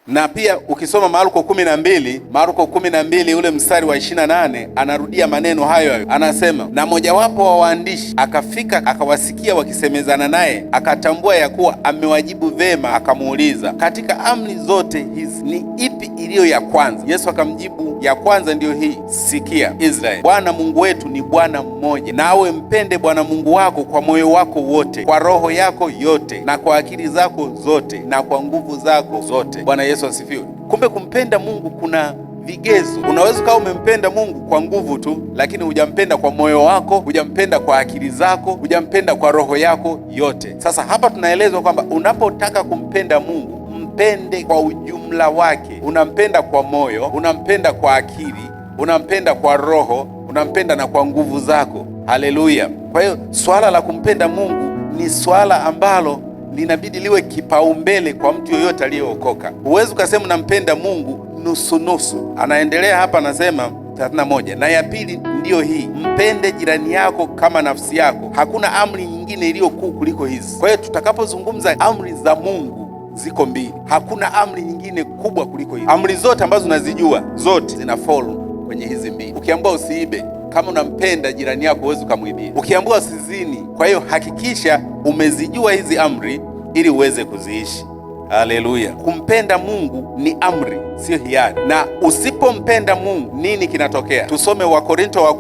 Na pia ukisoma Marko 12 ule mstari wa 28, anarudia maneno hayo hayo. Anasema, na mojawapo wa waandishi akafika akawasikia wakisemezana naye, akatambua ya kuwa amewajibu vema, akamuuliza, katika amri zote hizi ni ipi iliyo ya kwanza? Yesu akamjibu, ya kwanza ndiyo hii, sikia Israeli, Bwana Mungu wetu ni Bwana mmoja, nawe mpende Bwana Mungu wako kwa moyo wako wote, kwa roho yako yote, na kwa akili zako zote, na kwa nguvu zako zote. Bwana Yesu asifiwe. Kumbe kumpenda Mungu kuna vigezo. Unaweza ukawa umempenda Mungu kwa nguvu tu, lakini hujampenda kwa moyo wako, hujampenda kwa akili zako, hujampenda kwa roho yako yote. Sasa hapa tunaelezwa kwamba unapotaka kumpenda Mungu, mpende kwa ujumla wake. Unampenda kwa moyo, unampenda kwa akili, unampenda kwa roho, unampenda na kwa nguvu zako. Haleluya! Kwa hiyo swala la kumpenda Mungu ni swala ambalo linabidi liwe kipaumbele kwa mtu yoyote aliyeokoka. Huwezi ukasema unampenda Mungu nusu nusu. Anaendelea hapa, anasema 31, na ya pili ndiyo hii, mpende jirani yako kama nafsi yako. Hakuna amri nyingine iliyo kuu kuliko hizi. Kwa hiyo tutakapozungumza amri za Mungu ziko mbili, hakuna amri nyingine kubwa kuliko hizi. Amri zote ambazo unazijua zote zina follow kwenye hizi mbili. Ukiambiwa usiibe, kama unampenda jirani yako huwezi ukamwibia. Ukiambiwa usizini, kwa hiyo hakikisha umezijua hizi amri ili uweze kuziishi. Haleluya! Kumpenda Mungu ni amri, sio hiari. Na usipompenda Mungu, nini kinatokea? Tusome Wakorinto wa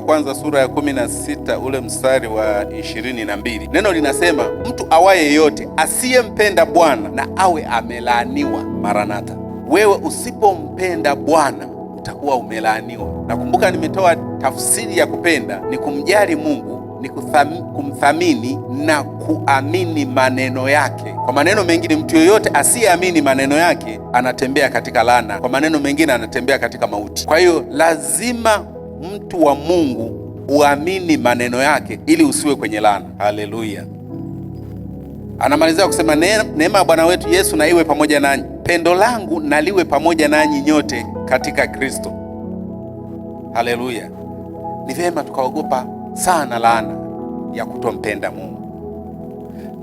kwanza sura ya 16 ule mstari wa 22. Neno linasema, mtu awaye yote asiyempenda Bwana na awe amelaaniwa. Maranatha. Wewe usipompenda Bwana utakuwa umelaaniwa. Nakumbuka nimetoa tafsiri ya kupenda ni kumjali Mungu, ni kumthamini na kuamini maneno yake. Kwa maneno mengine, mtu yoyote asiyeamini maneno yake anatembea katika laana. Kwa maneno mengine, anatembea katika mauti. Kwa hiyo lazima mtu wa Mungu uamini maneno yake ili usiwe kwenye laana. Haleluya! Anamalizia kusema, neema ya Bwana wetu Yesu na iwe pamoja nanyi. Pendo langu na liwe pamoja nanyi nyote katika Kristo. Haleluya! Ni vyema tukaogopa sana laana ya kutompenda Mungu,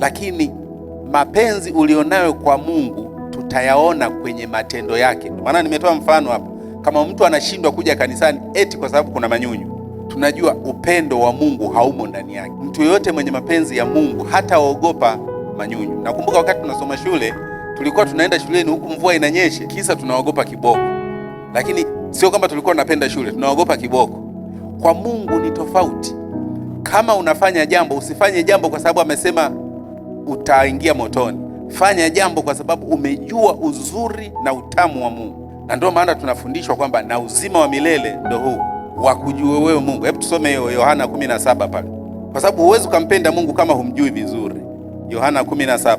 lakini mapenzi ulionayo kwa Mungu tutayaona kwenye matendo yake. Maana nimetoa mfano hapa, kama mtu anashindwa kuja kanisani eti kwa sababu kuna manyunyu, tunajua upendo wa Mungu haumo ndani yake. Mtu yoyote mwenye mapenzi ya Mungu hataogopa manyunyu. Nakumbuka wakati tunasoma shule, tulikuwa tunaenda shuleni huku mvua inanyesha, kisa tunaogopa kiboko. Lakini sio kwamba tulikuwa tunapenda shule, tunaogopa kiboko. Kwa Mungu ni tofauti. Kama unafanya jambo, usifanye jambo kwa sababu amesema utaingia motoni. Fanya jambo kwa sababu umejua uzuri na utamu wa Mungu. Na ndio maana tunafundishwa kwamba na uzima wa milele ndio huu, wa kujua wewe Mungu. Hebu tusome hiyo Yohana 17 pale, kwa sababu huwezi kumpenda Mungu kama humjui vizuri. Yohana 17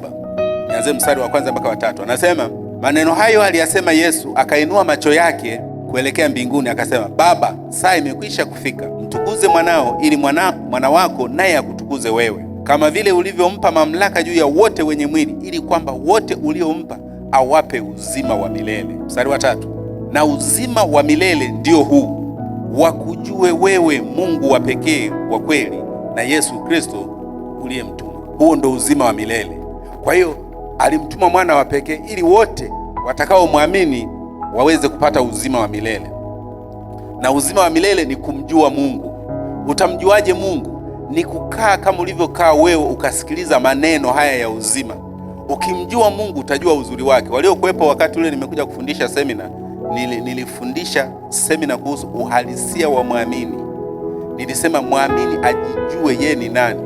nianze mstari wa kwanza mpaka wa 3. Anasema, maneno hayo aliyasema Yesu, akainua macho yake kuelekea mbinguni, akasema, Baba, saa imekwisha kufika, mtukuze mwanao, ili mwana wako naye akutukuze wewe, kama vile ulivyompa mamlaka juu ya wote wenye mwili, ili kwamba wote uliompa awape uzima wa milele. Mstari wa 3, na uzima wa milele ndio huu, wakujue wewe Mungu wa pekee wa kweli, na Yesu Kristo uliyemtuma. Huo ndo uzima wa milele. Kwa hiyo alimtuma mwana wa pekee ili wote watakaomwamini waweze kupata uzima wa milele. Na uzima wa milele ni kumjua Mungu. Utamjuaje Mungu? Ni kukaa kama ulivyokaa wewe, ukasikiliza maneno haya ya uzima. Ukimjua Mungu utajua uzuri wake. Waliokuwepo wakati ule nimekuja kufundisha semina, nilifundisha semina kuhusu uhalisia wa mwamini. Nilisema mwamini ajijue yeye ni nani.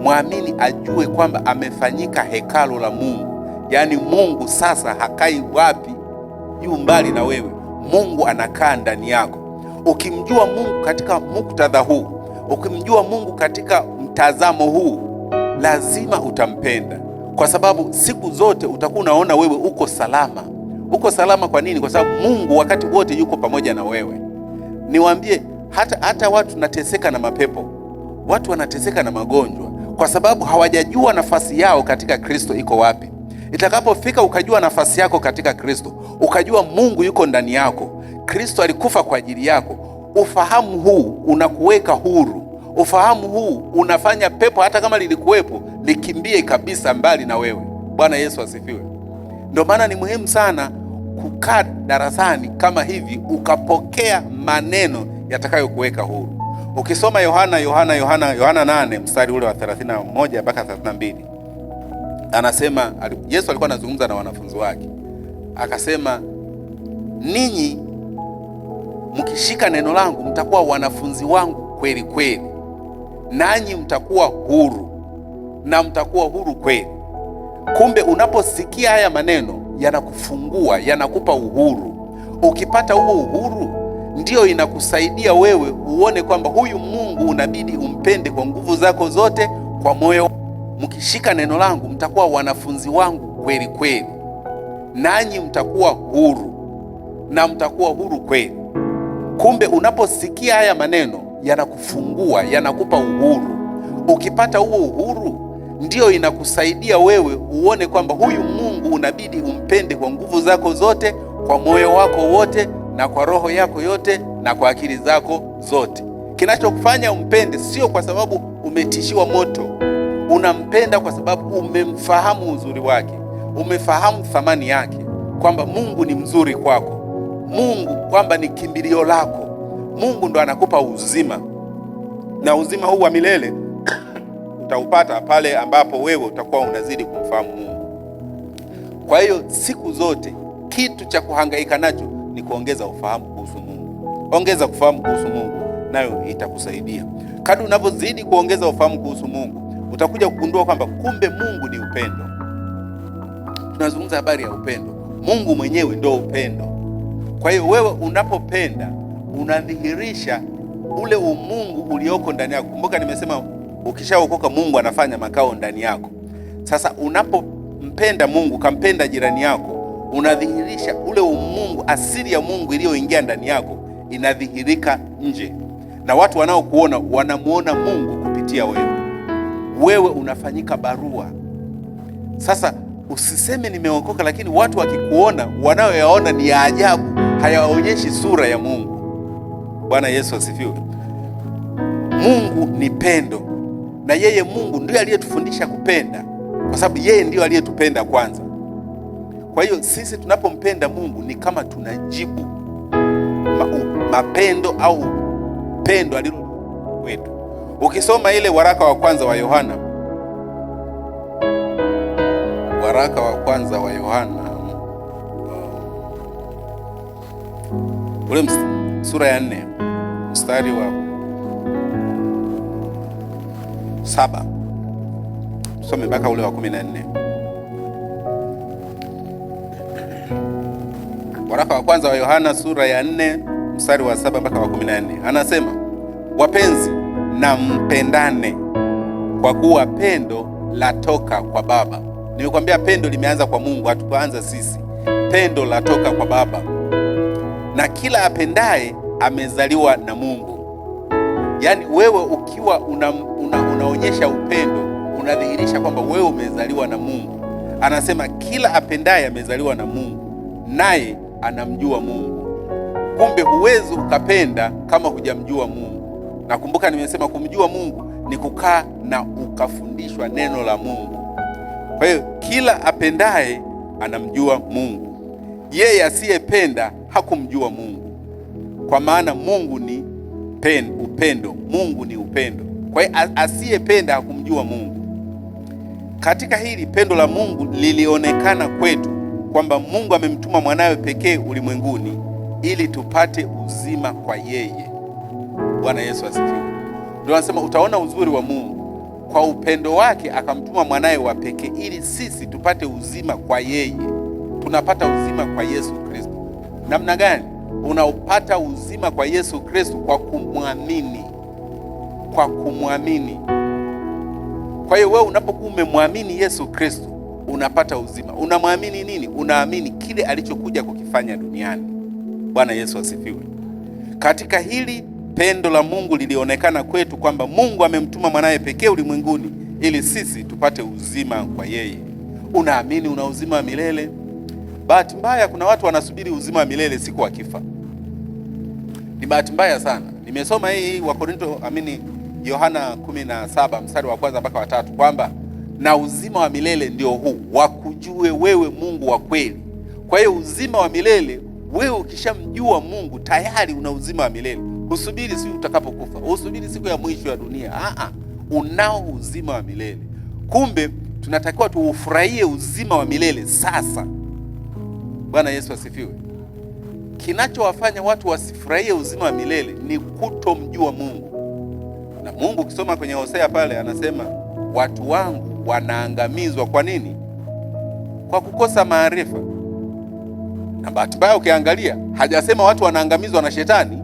Mwamini ajue kwamba amefanyika hekalu la Mungu. Yaani Mungu sasa hakai wapi, yu mbali na wewe. Mungu anakaa ndani yako. Ukimjua Mungu katika muktadha huu, ukimjua Mungu katika mtazamo huu, lazima utampenda, kwa sababu siku zote utakuwa unaona wewe uko salama. Uko salama kwa nini? Kwa sababu Mungu wakati wote yuko pamoja na wewe. Niwaambie, hata watu wanateseka na mapepo, watu wanateseka na magonjwa, kwa sababu hawajajua nafasi yao katika Kristo iko wapi. Itakapofika ukajua nafasi yako katika Kristo, ukajua Mungu yuko ndani yako, Kristo alikufa kwa ajili yako, ufahamu huu unakuweka huru. Ufahamu huu unafanya pepo hata kama lilikuwepo likimbie kabisa mbali na wewe. Bwana Yesu asifiwe. Ndio maana ni muhimu sana kukaa darasani kama hivi ukapokea maneno yatakayokuweka huru. Ukisoma Yohana 8 mstari ule wa 31 mpaka 32, anasema Yesu alikuwa anazungumza na wanafunzi wake, akasema, ninyi mkishika neno langu mtakuwa wanafunzi wangu kweli kweli, nanyi mtakuwa huru na mtakuwa huru kweli. Kumbe unaposikia haya maneno yanakufungua, yanakupa uhuru. Ukipata huo uhuru, ndio inakusaidia wewe uone kwamba huyu Mungu unabidi umpende kwa nguvu zako zote, kwa moyo. Mkishika neno langu mtakuwa wanafunzi wangu kweli kweli, nanyi mtakuwa huru na mtakuwa huru kweli. Kumbe unaposikia haya maneno yanakufungua, yanakupa uhuru. Ukipata huo uhuru, ndio inakusaidia wewe uone kwamba huyu Mungu unabidi umpende kwa nguvu zako zote, kwa moyo wako wote, na kwa roho yako yote, na kwa akili zako zote. Kinachokufanya umpende sio kwa sababu umetishiwa moto. Unampenda kwa sababu umemfahamu uzuri wake, umefahamu thamani yake, kwamba Mungu ni mzuri kwako, Mungu kwamba ni kimbilio lako. Mungu ndo anakupa uzima, na uzima huu wa milele utaupata pale ambapo wewe utakuwa unazidi kumfahamu Mungu. Kwa hiyo siku zote kitu cha kuhangaika nacho ni kuongeza ufahamu kuhusu Mungu. Ongeza kufahamu kuhusu Mungu, nayo itakusaidia. Kadri unavyozidi kuongeza ufahamu kuhusu Mungu, utakuja kugundua kwamba kumbe Mungu ni upendo. Tunazungumza habari ya upendo. Mungu mwenyewe ndio upendo. Kwa hiyo wewe unapopenda, unadhihirisha ule umungu ulioko ndani yako. Kumbuka nimesema ukishaokoka Mungu anafanya makao ndani yako. Sasa unapompenda Mungu, kampenda jirani yako, unadhihirisha ule umungu, asili ya Mungu iliyoingia ndani yako inadhihirika nje, na watu wanaokuona wanamuona Mungu kupitia wewe. Wewe unafanyika barua. Sasa usiseme nimeokoka, lakini watu wakikuona, wanayoyaona ni ya ajabu, hayaonyeshi sura ya Mungu. Bwana Yesu asifiwe. Mungu ni pendo, na yeye Mungu ndiye aliyetufundisha kupenda, kwa sababu yeye ndiye aliyetupenda kwanza. Kwa hiyo sisi tunapompenda Mungu ni kama tunajibu mapendo au pendo alilo kwetu. Ukisoma ile waraka wa kwanza wa Yohana, ule sura ya 4 mstari wa 7, tusome mpaka ule wa 14. Waraka wa kwanza wa Yohana sura ya 4 mstari wa 7 mpaka wa 14, anasema, wapenzi, na mpendane, kwa kuwa pendo latoka kwa Baba. Nimekwambia pendo limeanza kwa Mungu, hatukuanza sisi. Pendo latoka kwa Baba, na kila apendaye amezaliwa na Mungu. Yaani wewe ukiwa unaonyesha upendo, unadhihirisha kwamba wewe umezaliwa na Mungu. Anasema kila apendaye amezaliwa na Mungu, naye anamjua Mungu. Kumbe huwezi ukapenda kama hujamjua Mungu. Na kumbuka nimesema kumjua Mungu ni kukaa na ukafundishwa neno la Mungu. Kwa hiyo kila apendaye anamjua Mungu. Yeye asiyependa hakumjua Mungu, kwa maana Mungu ni upendo. Mungu ni upendo. Kwa hiyo asiyependa hakumjua Mungu. Katika hili pendo la Mungu lilionekana kwetu, kwamba Mungu amemtuma mwanawe pekee ulimwenguni ili tupate uzima kwa yeye. Bwana Yesu asifiwe. Ndio anasema utaona uzuri wa Mungu, kwa upendo wake akamtuma mwanawe wa pekee ili sisi tupate uzima kwa yeye. Tunapata uzima kwa Yesu Kristo. Namna gani? Unaupata uzima kwa Yesu Kristo kwa kumwamini. Kwa kumwamini. Kwa hiyo wewe unapokuwa umemwamini Yesu Kristo, unapata uzima. Unamwamini nini? Unaamini kile alichokuja kukifanya duniani. Bwana Yesu asifiwe. Katika hili pendo la Mungu lilionekana kwetu, kwamba Mungu amemtuma mwanawe pekee ulimwenguni ili sisi tupate uzima kwa yeye. Unaamini una uzima wa milele? Bahati mbaya kuna watu wanasubiri uzima wa milele siku wakifa. Ni bahati mbaya sana. Nimesoma hii Yohana 17 mstari wa 1 mpaka wa 3, kwamba na uzima wa milele ndio huu, wa akujue wewe Mungu wa kweli. Kwa hiyo uzima wa milele, wewe ukishamjua Mungu tayari una uzima wa milele. Usubiri siku utakapokufa, usubiri siku ya mwisho ya dunia. Unao uzima wa milele. Kumbe tunatakiwa tuufurahie uzima wa milele sasa. Bwana Yesu asifiwe. Kinachowafanya watu wasifurahie uzima wa milele ni kutomjua Mungu. Na Mungu ukisoma kwenye Hosea pale anasema watu wangu wanaangamizwa. Kwa nini? Kwa kukosa maarifa. Na bahati mbaya ukiangalia hajasema watu wanaangamizwa na shetani.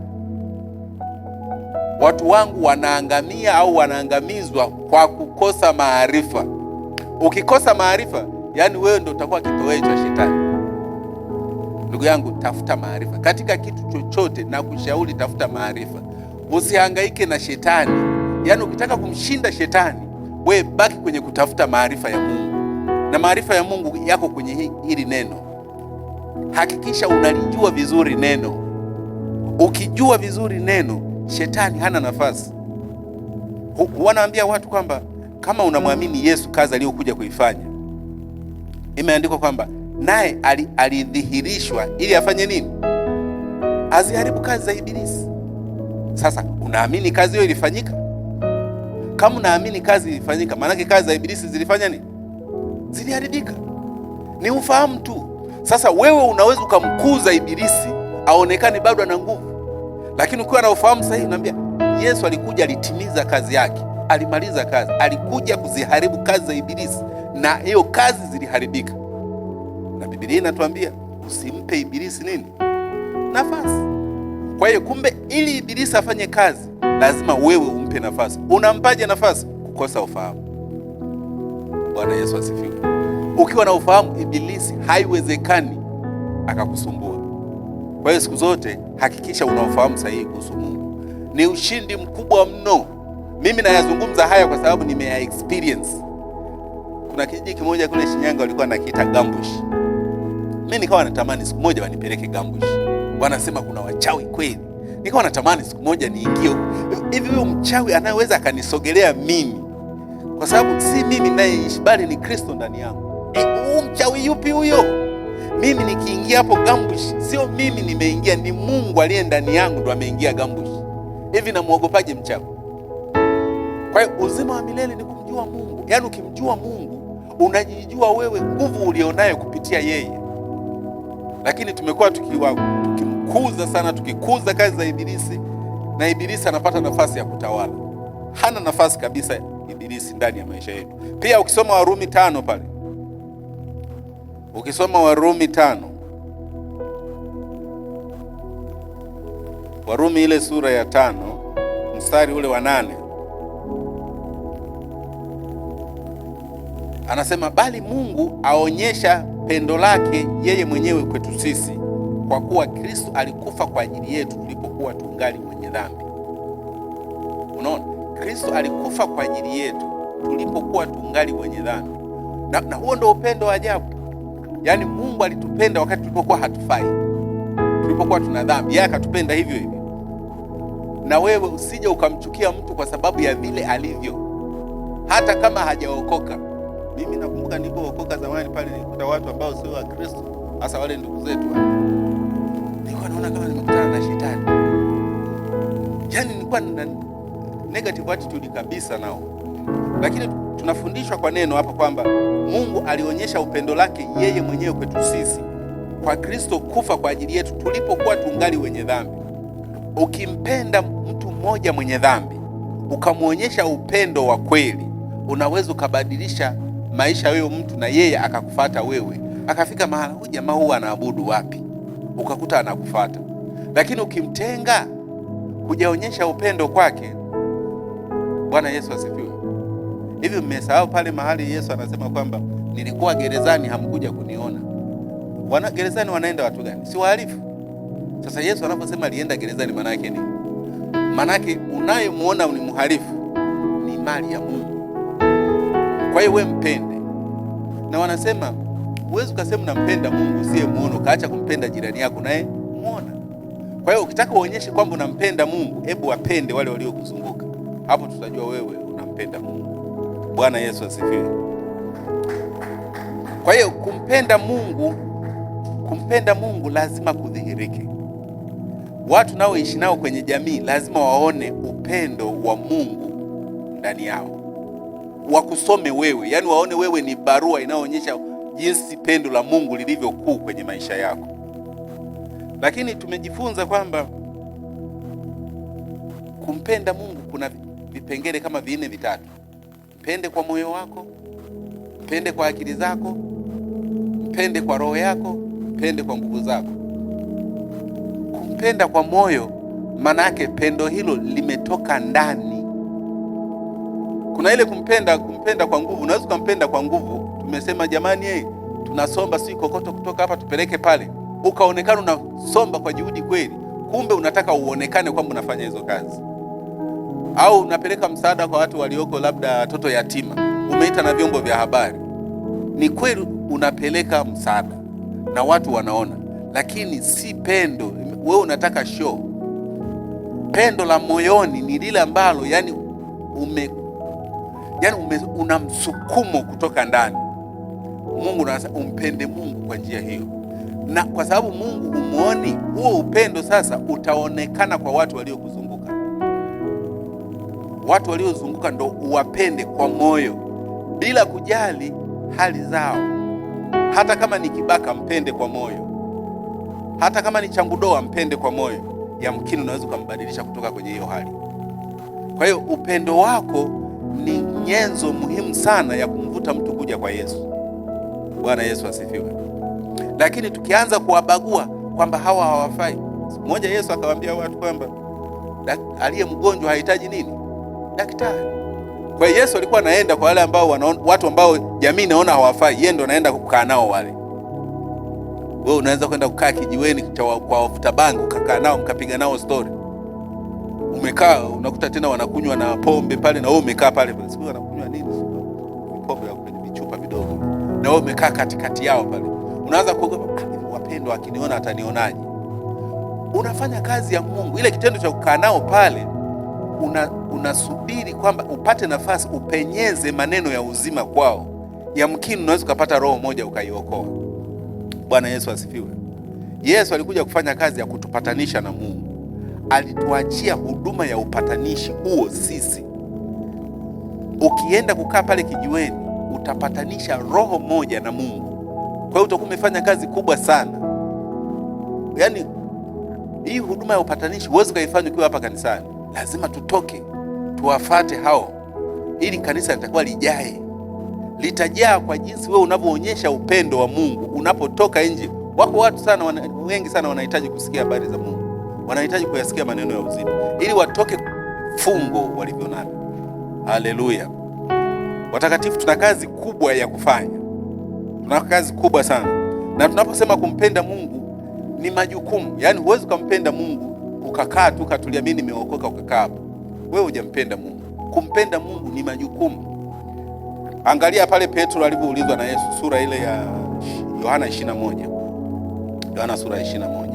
Watu wangu wanaangamia au wanaangamizwa kwa kukosa maarifa. Ukikosa maarifa, yani wewe ndio utakuwa kitoweo cha shetani. Ndugu yangu, tafuta maarifa katika kitu chochote, na kushauri tafuta maarifa. Usihangaike na shetani. Yani ukitaka kumshinda shetani, wewe baki kwenye kutafuta maarifa ya Mungu. Na maarifa ya Mungu yako kwenye hili neno. Hakikisha unalijua vizuri neno. Ukijua vizuri neno, shetani hana nafasi. Wanaambia watu kwamba kama unamwamini Yesu, kazi aliyokuja kuifanya, imeandikwa kwamba naye alidhihirishwa ili afanye nini? Aziharibu kazi za Ibilisi. Sasa unaamini kazi hiyo ilifanyika? Kama unaamini kazi ilifanyika, maana kazi za Ibilisi zilifanya nini? Ziliharibika. Ni ufahamu tu. Sasa wewe unaweza ukamkuza Ibilisi aonekane bado ana nguvu, lakini ukiwa na ufahamu sahihi, unaambia Yesu alikuja, alitimiza kazi yake, alimaliza kazi, alikuja kuziharibu kazi za Ibilisi, na hiyo kazi ziliharibika. Na Biblia inatuambia usimpe Ibilisi nini? Nafasi. Kwa hiyo kumbe, ili Ibilisi afanye kazi, lazima wewe umpe nafasi. Unampaje nafasi? Kukosa ufahamu. Bwana Yesu asifiwe. Ukiwa na ufahamu, Ibilisi haiwezekani akakusumbua. Kwa hiyo siku zote hakikisha una ufahamu sahihi kuhusu Mungu. Ni ushindi mkubwa mno. Mimi nayazungumza haya kwa sababu nimea experience. Kuna kijiji kimoja kule Shinyanga walikuwa nakiita Gambush. Mimi nikawa natamani siku moja wanipeleke Gambush. Wanasema kuna wachawi kweli. Nikawa natamani siku moja niingie. Hivi huyo mchawi anaweza akanisogelea mimi? Kwa sababu si mimi ninayeishi, bali ni Kristo ndani yangu. Mchawi yupi huyo? Mimi nikiingia hapo Gambush, sio mimi nimeingia, ni Mungu aliye ndani yangu ndo ameingia Gambush. Hivi namuogopaje mchawi? Kwa hiyo uzima wa milele ni kumjua Mungu. Yaani ukimjua Mungu, unajijua wewe nguvu ulionayo kupitia yeye. Lakini tumekuwa tukimkuza sana, tukikuza kazi za Ibilisi, na Ibilisi anapata nafasi ya kutawala. Hana nafasi kabisa Ibilisi ndani ya maisha yetu. Pia ukisoma Warumi 5 pale. Ukisoma Warumi 5. Warumi ile sura ya 5, mstari ule wa 8. Anasema bali Mungu aonyesha pendo lake yeye mwenyewe kwetu sisi, kwa kuwa Kristo alikufa kwa ajili yetu tulipokuwa tungali wenye dhambi. Unaona? Kristo alikufa kwa ajili yetu tulipokuwa tungali wenye dhambi. Na huo ndio upendo wa ajabu. Yaani Mungu alitupenda wakati tulipokuwa hatufai. Tulipokuwa tuna dhambi, yeye akatupenda hivyo hivyo. Na wewe usije ukamchukia mtu kwa sababu ya vile alivyo, hata kama hajaokoka. Mimi nakumbuka nilipookoka zamani pale, nilikuta watu ambao sio wa Kristo, hasa wale ndugu zetu wale. Nilikuwa naona kama nimekutana na shetani. Yaani nilikuwa na negative attitude kabisa nao. Lakini tunafundishwa kwa neno hapa kwamba Mungu alionyesha upendo lake yeye mwenyewe kwetu sisi, kwa Kristo kufa kwa ajili yetu tulipokuwa tungali wenye dhambi. Ukimpenda mtu mmoja mwenye dhambi, ukamwonyesha upendo wa kweli, unaweza ukabadilisha maisha huyo mtu, na yeye akakufuata wewe. Akafika mahali, huyu jamaa huyu anaabudu wapi? Ukakuta anakufuata. Lakini ukimtenga, hujaonyesha upendo kwake. Bwana Yesu asifiwe. Hivi mmesahau pale mahali Yesu anasema kwamba nilikuwa gerezani hamkuja kuniona. Gerezani wanaenda watu gani? Si wahalifu. Sasa Yesu anaposema alienda gerezani, maana yake nini? Maana yake unayemuona ni mhalifu ni mali ya Mungu. Kwa hiyo wewe mpende. Na wanasema huwezi ukasema unampenda Mungu usiyemuona, ukaacha kumpenda jirani yako naye muona. Kwa hiyo ukitaka uonyeshe kwamba unampenda Mungu, hebu wapende wale waliokuzunguka. Hapo tutajua wewe unampenda Mungu. Bwana Yesu asifiwe. Kwa hiyo kumpenda Mungu lazima kudhihirike. Watu naoishi nao kwenye jamii lazima waone upendo wa Mungu ndani yao, wakusome wewe, yani waone wewe ni barua inayoonyesha jinsi pendo la Mungu lilivyo kuu kwenye maisha yako. Lakini tumejifunza kwamba kumpenda Mungu kuna vipengele kama 4 vitatu. Mpende kwa moyo wako, mpende kwa akili zako, mpende kwa roho yako, mpende kwa nguvu zako. Kumpenda kwa moyo, maana yake pendo hilo limetoka ndani. Kuna ile kumpenda kwa nguvu. Unaweza kumpenda kwa nguvu, tumesema jamani, tunasomba si kokoto kutoka hapa tupeleke pale, ukaonekana unasomba kwa juhudi kweli, kumbe unataka uonekane kwamba unafanya hizo kazi. Au unapeleka msaada kwa watu walioko labda watoto yatima, umeita na vyombo vya habari, ni kweli unapeleka msaada na watu wanaona, lakini si pendo. Wewe unataka show. Pendo la moyoni ni lile ambalo una msukumo kutoka ndani. Mungu anasema umpende Mungu kwa njia hiyo, na kwa sababu Mungu umuoni, huo upendo sasa utaonekana kwa watu waliokuzunguka. Watu waliozunguka ndo uwapende kwa moyo, bila kujali hali zao. Hata kama ni kibaka, mpende kwa moyo. Hata kama ni changudoa, mpende kwa moyo. Yamkini unaweza kumbadilisha kutoka kwenye hiyo hali. Kwa hiyo upendo wako ni nyenzo muhimu sana ya kumvuta mtu kuja kwa Yesu. Bwana Yesu asifiwe. Lakini tukianza kuwabagua kwamba hawa hawafai, mmoja Yesu akawaambia watu kwamba aliye mgonjwa hahitaji nini? Daktari. Kwa hiyo Yesu alikuwa anaenda kwa wale ambao watu ambao jamii inaona hawafai, yeye ndo anaenda kukaa nao wale. Wewe unaweza kwenda kukaa kijiweni kwa wafuta bangi, ukakaa nao mkapiga nao story. Umekaa unakuta tena wanakunywa na pombe pale, na wewe umekaa pale. Sio wanakunywa nini? Pombe ya kwenye vichupa vidogo. Na wewe umekaa katikati yao pale. Unaanza kuogopa, wapendwa akiniona atanionaje? Unafanya kazi ya Mungu. Ile kitendo cha kukaa nao pale, unasubiri kwamba upate nafasi upenyeze maneno ya uzima kwao. Yamkini unaweza kupata roho moja ukaiokoa. Bwana Yesu asifiwe. Yesu alikuja kufanya kazi ya kutupatanisha na Mungu. Alituachia huduma ya upatanishi huo sisi. Ukienda kukaa pale kijiweni, utapatanisha roho moja na Mungu. Kwa hiyo utakuwa umefanya kazi kubwa sana. Yaani hii huduma ya upatanishi huwezi kuifanya ukiwa hapa kanisani. Lazima tutoke, tuwafate hao, ili kanisa litakuwa lijae. Litajaa kwa jinsi wewe unavyoonyesha upendo wa Mungu. Unapotoka nje, wako watu sana wengi sana wanahitaji kusikia habari za Mungu. Wanahitaji kuyasikia maneno ya uzima, ili watoke fungo walivyo nalo. Haleluya. Watakatifu, tuna kazi kubwa ya kufanya. Tuna kazi kubwa sana. Na tunaposema kumpenda Mungu ni majukumu. Yaani huwezi kumpenda Mungu ukakaa tu katulia, mimi nimeokoka, ukakaa hapo. Wewe hujampenda Mungu. Kumpenda Mungu ni majukumu. Angalia pale Petro alipoulizwa na Yesu, sura ile ya Yohana 21. Yohana sura ya 21.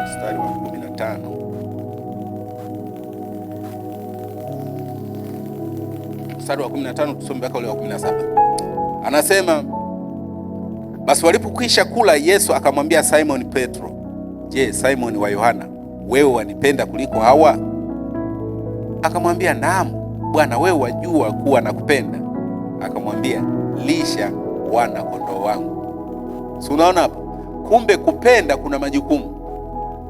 Mstari wa 15. Mstari wa 15 tusome mpaka ule wa 17. Anasema, basi walipokwisha kula, Yesu akamwambia Simon Petro, je, Simon wa Yohana, wewe wanipenda kuliko hawa? Akamwambia, naam Bwana, wewe wajua kuwa nakupenda. Akamwambia, lisha wana kondoo wangu. Si unaona hapo? Kumbe kupenda kuna majukumu.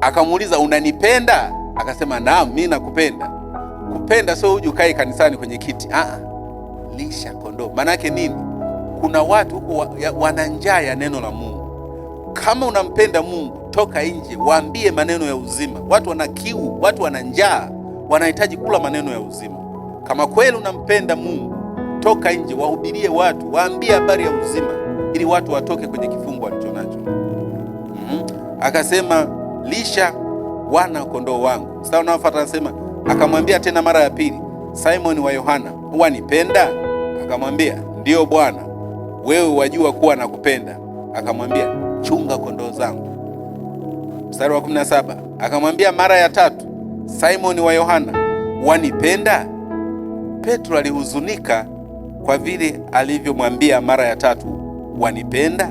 Akamuuliza, unanipenda? Akasema, naam, mimi nakupenda. Kupenda sio uje ukae kanisani kwenye kiti. Lisha kondoo. Maana yake nini? Kuna watu huko wana njaa ya neno la Mungu. Kama unampenda Mungu, toka nje, waambie maneno ya uzima. Watu wana kiu, watu wana njaa, wanahitaji kula maneno ya uzima. Kama kweli unampenda Mungu, toka nje, wahubirie watu, waambie habari ya uzima, ili watu watoke kwenye kifungo walichonacho. Akasema, lisha wana kondoo wangu. Sasa unafuata anasema, akamwambia tena mara ya pili, Simon wa Yohana, wanipenda? Akamwambia, ndio Bwana, wewe wajua kuwa nakupenda. Akamwambia, chunga kondoo zangu. Mstari wa 17, akamwambia mara ya tatu, Simon wa Yohana, wanipenda? Petro alihuzunika kwa vile alivyomwambia mara ya tatu, wanipenda?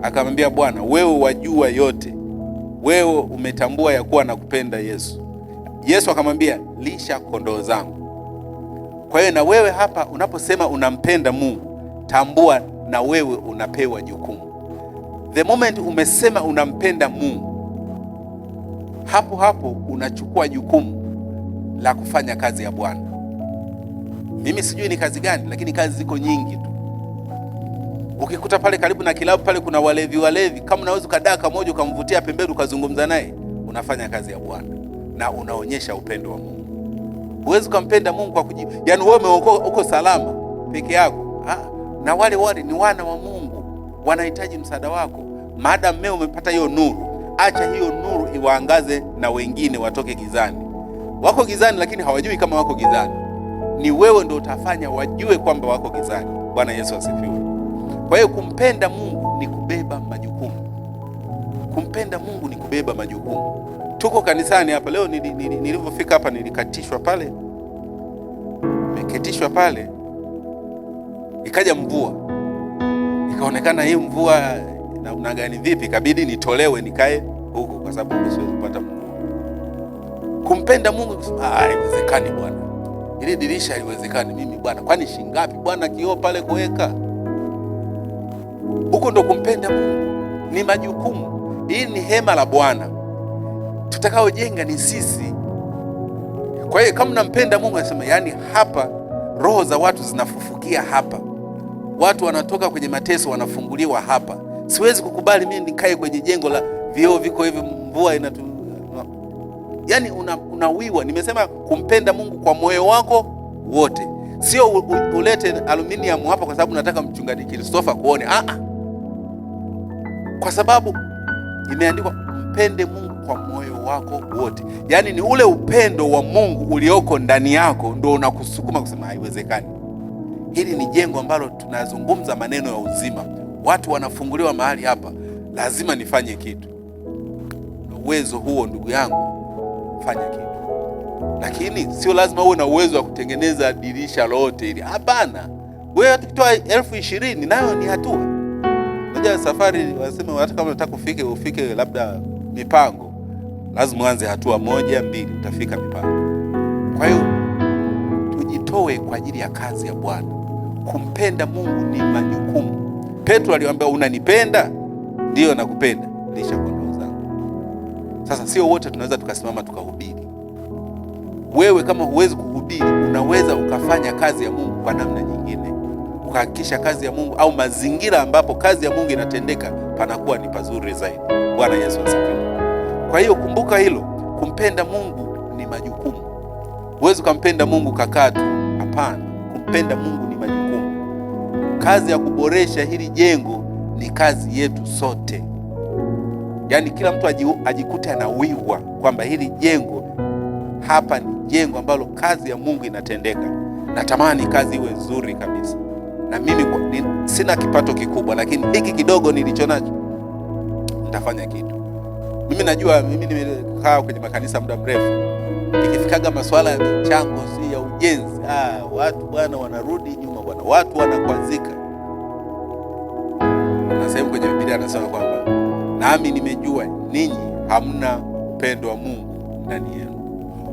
Akamwambia, Bwana, wewe wajua yote, wewe umetambua ya kuwa nakupenda. Yesu akamwambia, lisha kondoo zangu. Kwa hiyo na wewe hapa unaposema unampenda Mungu, tambua na wewe unapewa jukumu. The moment umesema unampenda Mungu, hapo hapo unachukua jukumu la kufanya kazi ya Bwana. Mimi sijui ni kazi gani, lakini kazi ziko nyingi tu. Ukikuta pale karibu na kilabu pale kuna walevi, kama unaweza kadaka moja ukamvutia pembeni ukazungumza naye, unafanya kazi ya Bwana na unaonyesha upendo wa Mungu. Huwezi kumpenda Mungu kwa yaani wewe umeokoka uko salama peke yako. Na wale ni wana wa Mungu, wanahitaji msaada wako. Maadamu wewe umepata hiyo nuru, acha hiyo nuru iwaangaze na wengine watoke gizani. Wako gizani lakini hawajui kama wako gizani. Ni wewe ndio utafanya wajue kwamba wako gizani. Bwana Yesu asifiwe. Kwa hiyo kumpenda Mungu ni kubeba majukumu. Kumpenda Mungu ni kubeba majukumu. Tuko kanisani hapa leo, nilivyofika hapa nilikatishwa pale. Nimeketishwa pale. Ikaja mvua. Ikaonekana hii mvua na gani vipi, kabidi nitolewe nikae huko kwa sababu siwezi kupata mvua. Kumpenda Mungu haiwezekani Bwana. Ile dirisha haiwezekani mimi Bwana. Kwani shingapi Bwana kioo pale kuweka? Huko ndo kumpenda Mungu. Ni majukumu. Hii ni hema la Bwana. Tutakaojenga ni sisi. Kwa hiyo kama nampenda Mungu, anasema yani hapa roho za watu zinafufukia hapa. Watu wanatoka kwenye mateso wanafunguliwa hapa. Siwezi kukubali mimi nikae kwenye jengo la vioo viko hivi, mvua yani unawiwa. Nimesema kumpenda Mungu kwa moyo wako wote. Sio ulete aluminium hapa kwa sababu nataka mchungaji Christopher kuone. Kwa sababu imeandikwa mpende Mungu kwa moyo wako wote. Yaani ni ule upendo wa Mungu ulioko ndani yako ndio unakusukuma kusema haiwezekani. Hili ni jengo ambalo tunazungumza maneno ya uzima. Watu wanafunguliwa mahali hapa. Lazima nifanye kitu. Na uwezo huo ndugu yangu, fanya kitu. Lakini sio lazima uwe na uwezo wa kutengeneza dirisha lote ili. Hapana. Wewe ukitoa 20,000 nayo ni hatua. Moja safari wanasema hata kama unataka ufike labda mipango, lazima uanze hatua 1, 2 utafika mipango. Kwa hiyo tujitoe kwa ajili ya kazi ya Bwana. Kumpenda Mungu ni majukumu. Petro aliwaambia, unanipenda? Ndio nakupenda, lisha kondoo zangu. Sasa sio wote tunaweza tukasimama tukahubiri. Wewe kama huwezi kuhubiri, unaweza ukafanya kazi ya Mungu kwa namna nyingine. Ukahakikisha kazi ya Mungu au mazingira ambapo kazi ya Mungu inatendeka panakuwa ni pazuri zaidi. Bwana Yesu asifiwe. Kwa hiyo kumbuka hilo, kumpenda Mungu ni majukumu. Huwezi kumpenda Mungu kakaa tu. Hapana, kumpenda Mungu ni majukumu. Kazi ya kuboresha hili jengo ni kazi yetu sote. Yaani kila mtu ajikute anawiwa kwamba hili jengo hapa ni jengo ambalo kazi ya Mungu inatendeka. Natamani kazi iwe nzuri kabisa. Na mimi sina kipato kikubwa, lakini hiki kidogo nilicho nacho nitafanya kitu. Mimi najua, mimi nimekaa kwenye makanisa muda mrefu. Ikifikaga masuala ya michango si ya ujenzi, watu bwana wanarudi nyuma bwana. Watu wanakwazika. Na sehemu kwenye Biblia anasema kwamba nami nimejua ninyi hamna upendo wa Mungu ndani yenu.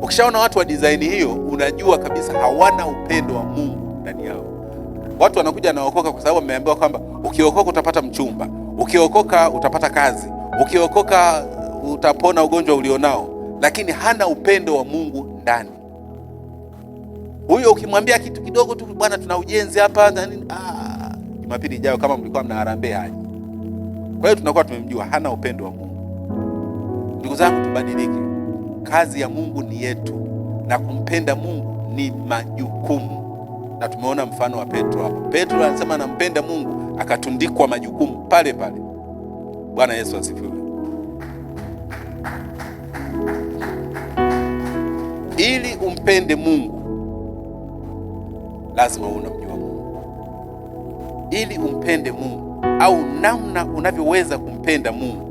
Ukishaona watu wa design hiyo, unajua kabisa hawana upendo wa Mungu ndani yao. Watu wanakuja na waokoka kwa sababu wameambiwa kwamba ukiokoka utapata mchumba, ukiokoka utapata kazi, ukiokoka utapona ugonjwa ulionao, lakini hana upendo wa Mungu ndani. Huyo ukimwambia kitu kidogo tu, bwana tuna ujenzi hapa na nini, Jumapili ijayo kama mlikuwa mna harambee haji. Kwa hiyo tunakuwa tumemjua hana upendo wa Mungu. Ndugu zangu, tubadilike. Kazi ya Mungu ni yetu na kumpenda Mungu ni majukumu. Na tumeona mfano wa Petro hapo. Petro anasema anampenda Mungu, akatundikwa majukumu pale pale. Bwana Yesu asifiwe. Ili umpende Mungu lazima unamjua Mungu. Ili umpende Mungu au namna unavyoweza kumpenda Mungu,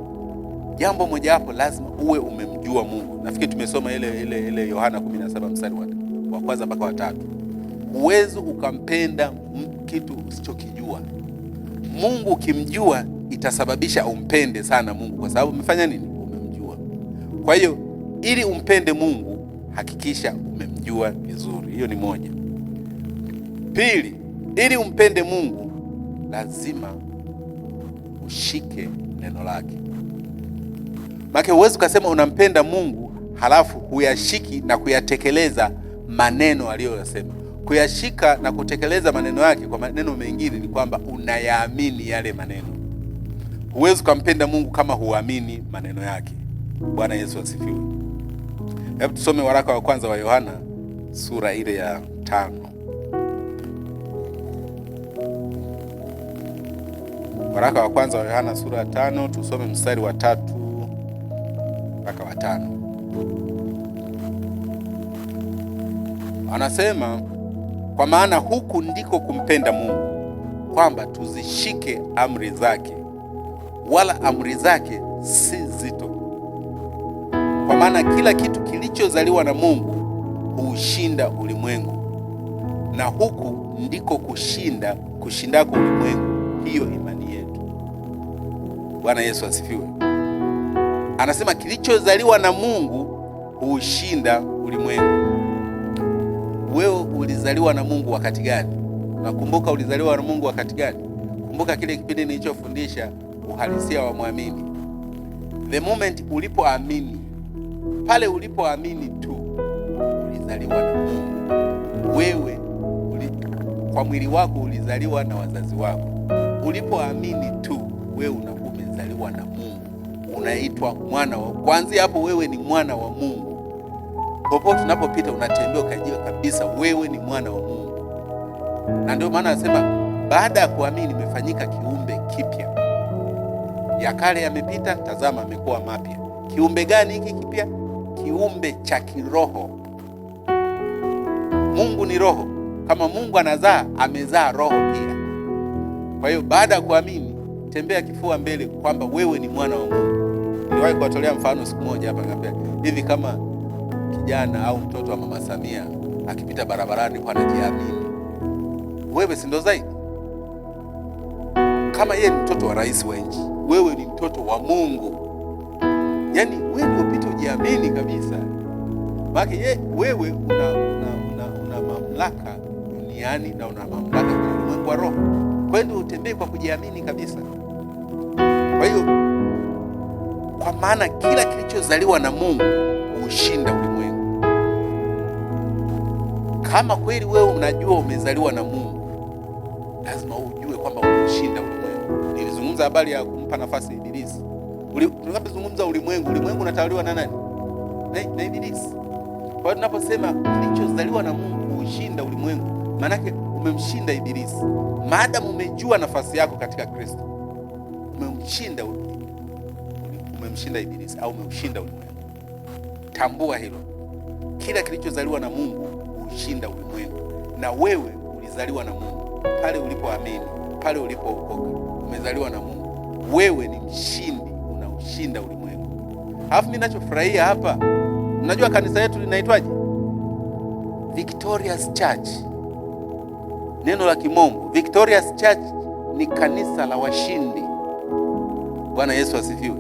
jambo moja hapo lazima uwe umemjua Mungu. Nafikiri tumesoma ile Yohana 17 mstari wa 1 mpaka wa 3. Huwezi ukampenda kitu usichokijua. Mungu ukimjua itasababisha umpende sana Mungu, kwa sababu umefanya nini? Umemjua. Kwa hiyo ili umpende Mungu, hakikisha umemjua vizuri. Hiyo ni moja. Pili, ili umpende Mungu lazima ushike neno lake. Maana huwezi ukasema unampenda Mungu halafu huyashiki na kuyatekeleza maneno aliyoyasema. Kuyashika na kutekeleza maneno yake, kwa maneno mengine, ni kwamba unayaamini yale maneno. Huwezi kumpenda Mungu kama huamini maneno yake. Bwana Yesu asifiwe. Hebu tusome waraka wa kwanza wa Yohana sura ile ya 5. Waraka wa kwanza wa Yohana sura ya 5, tusome mstari wa 3 mpaka wa 5. Anasema, kwa maana huku ndiko kumpenda Mungu, kwamba tuzishike amri zake, wala amri zake si zito. Kwa maana kila kitu kilichozaliwa na Mungu huushinda ulimwengu, na huku ndiko kushindako ulimwengu, hiyo imani yetu. Bwana Yesu asifiwe. Anasema kilichozaliwa na Mungu huushinda ulimwengu. Wewe ulizaliwa na Mungu wakati gani? Nakumbuka ulizaliwa na Mungu wakati gani? Kumbuka kile kipindi nilichofundisha uhalisia wa muamini. The moment ulipoamini, pale ulipoamini tu ulizaliwa na Mungu. Wewe kwa mwili wako ulizaliwa na wazazi wako. Ulipoamini tu wewe unakuwa umezaliwa na Mungu. Unaitwa mwana wa. Kuanzia hapo wewe ni mwana wa Mungu. Popote tunapopita unatembea ukajua kabisa wewe ni mwana wa Mungu. Na ndio maana anasema baada ya kuamini imefanyika kiumbe kipya. Ya kale yamepita, tazama amekuwa mapya. Kiumbe gani hiki kipya? Kiumbe cha kiroho. Mungu ni roho. Kama Mungu anazaa, amezaa roho pia. Kwa hiyo baada ya kuamini, tembea kifua mbele kwamba wewe ni mwana wa Mungu. Niliwahi kuwatolea mfano siku moja hapa, ngambia hivi, kama kijana au mtoto wa Mama Samia akipita barabarani kwa anajiamini, wewe si ndo zaidi? Kama yeye ni mtoto wa rais wa nchi, wewe ni mtoto wa Mungu. Yaani wewe ndio upite ujiamini kabisa. Maana wewe una mamlaka duniani na una mamlaka kwenye ulimwengu wa roho. Kwa hiyo utembee kwa kujiamini kabisa. Kwa hiyo kwa maana kila kilichozaliwa na Mungu hushinda ulimwengu. Kama kweli wewe unajua umezaliwa na Mungu, lazima ujue kwamba unashinda ulimwengu. Nilizungumza habari ya kumpa nafasi Ibilisi. Tunapozungumza ulimwengu unatawaliwa na nani? Na Ibilisi. Kwa hiyo tunaposema kilichozaliwa na Mungu hushinda ulimwengu, maana yake umemshinda Ibilisi. Maadamu umejua nafasi yako katika Kristo, umemshinda Ibilisi au umeushinda ulimwengu. Tambua hilo. Kila kilichozaliwa na Mungu hushinda ulimwengu. Na wewe ulizaliwa na Mungu. Pale ulipoamini, pale ulipookoka, umezaliwa na Mungu. Wewe ni mshindi, unaushinda ulimwengu. Halafu mimi ninachofurahia hapa, unajua kanisa letu linaitwaje? Victorious Church. Neno la Kimombo, Victorious Church ni kanisa la washindi. Bwana Yesu asifiwe.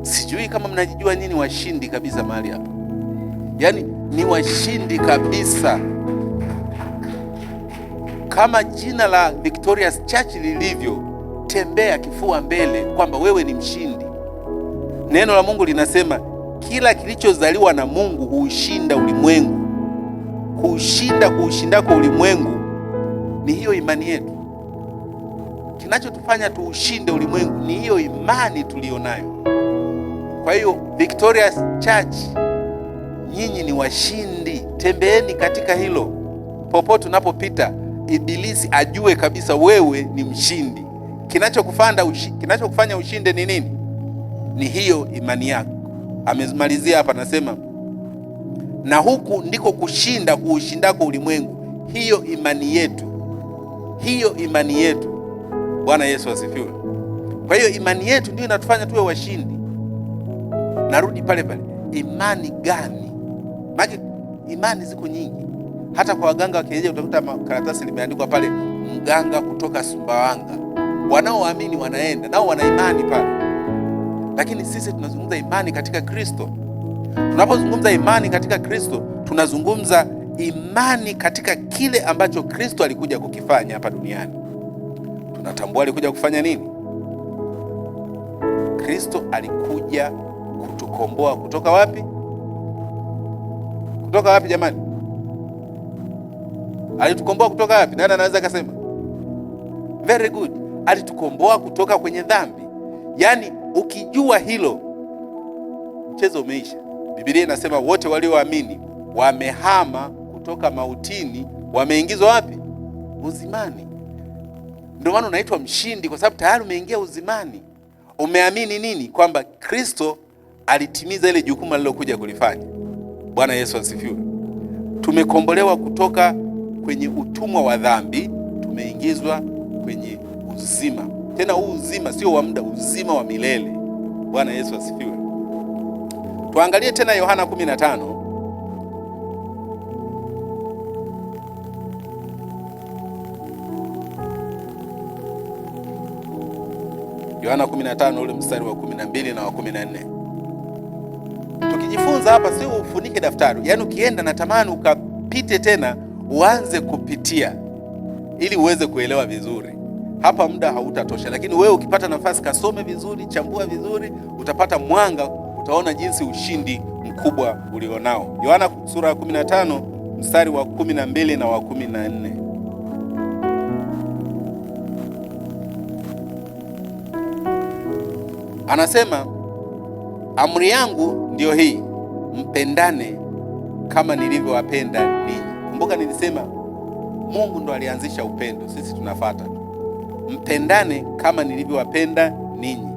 Sijui kama mnajijua nini washindi kabisa mahali hapa. Yaani ni washindi kabisa. Kama jina la Victorious Church lilivyo, tembea kifua mbele kwamba wewe ni mshindi. Neno la Mungu linasema kila kilichozaliwa na Mungu huushinda ulimwengu. Kuushindako ulimwengu ni hiyo imani yetu. Kinachotufanya tuushinde ulimwengu ni hiyo imani tulionayo. Kwa hiyo Victorious Church, nyinyi ni washindi. Tembeeni katika hilo. Popote unapopita, Ibilisi ajue kabisa wewe ni mshindi. Kinachokufanya ushinde ni nini? Ni hiyo imani yako. Amemalizia hapa anasema, na huku ndiko kuushindako ulimwengu, hiyo imani yetu. Hiyo imani yetu. Bwana Yesu asifiwe. Kwa hiyo imani yetu ndio inatufanya tuwe washindi. Narudi pale pale, imani gani? Maana imani ziko nyingi. Hata kwa waganga wa kienyeji utakuta karatasi limeandikwa pale, mganga kutoka Sumbawanga. Wanaoamini wanaenda nao, wana imani pale, lakini sisi tunazungumza imani katika Kristo. Tunapozungumza imani katika Kristo, tunazungumza imani katika kile ambacho Kristo alikuja kukifanya hapa duniani. Tunatambua alikuja kufanya nini? Kristo alikuja kutukomboa kutoka wapi? Kutoka wapi jamani? Alitukomboa kutoka wapi? Nani anaweza akasema? Very good. Alitukomboa kutoka kwenye dhambi. Yaani ukijua hilo, mchezo umeisha. Biblia inasema wote walioamini wamehama kutoka mautini, wameingizwa wapi? Uzimani. Ndio maana unaitwa mshindi, kwa sababu tayari umeingia uzimani. Umeamini nini? Kwamba Kristo alitimiza ile jukumu alilokuja kulifanya. Bwana Yesu asifiwe. Tumekombolewa kutoka kwenye utumwa wa dhambi, tumeingizwa kwenye uzima. Tena huu uzima sio wa muda, uzima wa milele. Bwana Yesu asifiwe. Tuangalie tena Yohana 15. Yohana 15 ule mstari wa 12 na wa 14. Tukijifunza hapa, sio ufunike daftari. Yaani ukienda, natamani ukapite tena uanze kupitia ili uweze kuelewa vizuri. Hapa muda hautatosha, lakini wewe ukipata nafasi, kasome vizuri, chambua vizuri, utapata mwanga, utaona jinsi ushindi mkubwa ulionao. Yohana sura ya 15 mstari wa 12 na wa 14. Anasema, amri yangu ndiyo hii, mpendane kama nilivyowapenda ninyi. Kumbuka nilisema Mungu ndo alianzisha upendo, sisi tunafuata. Mpendane kama nilivyowapenda ninyi.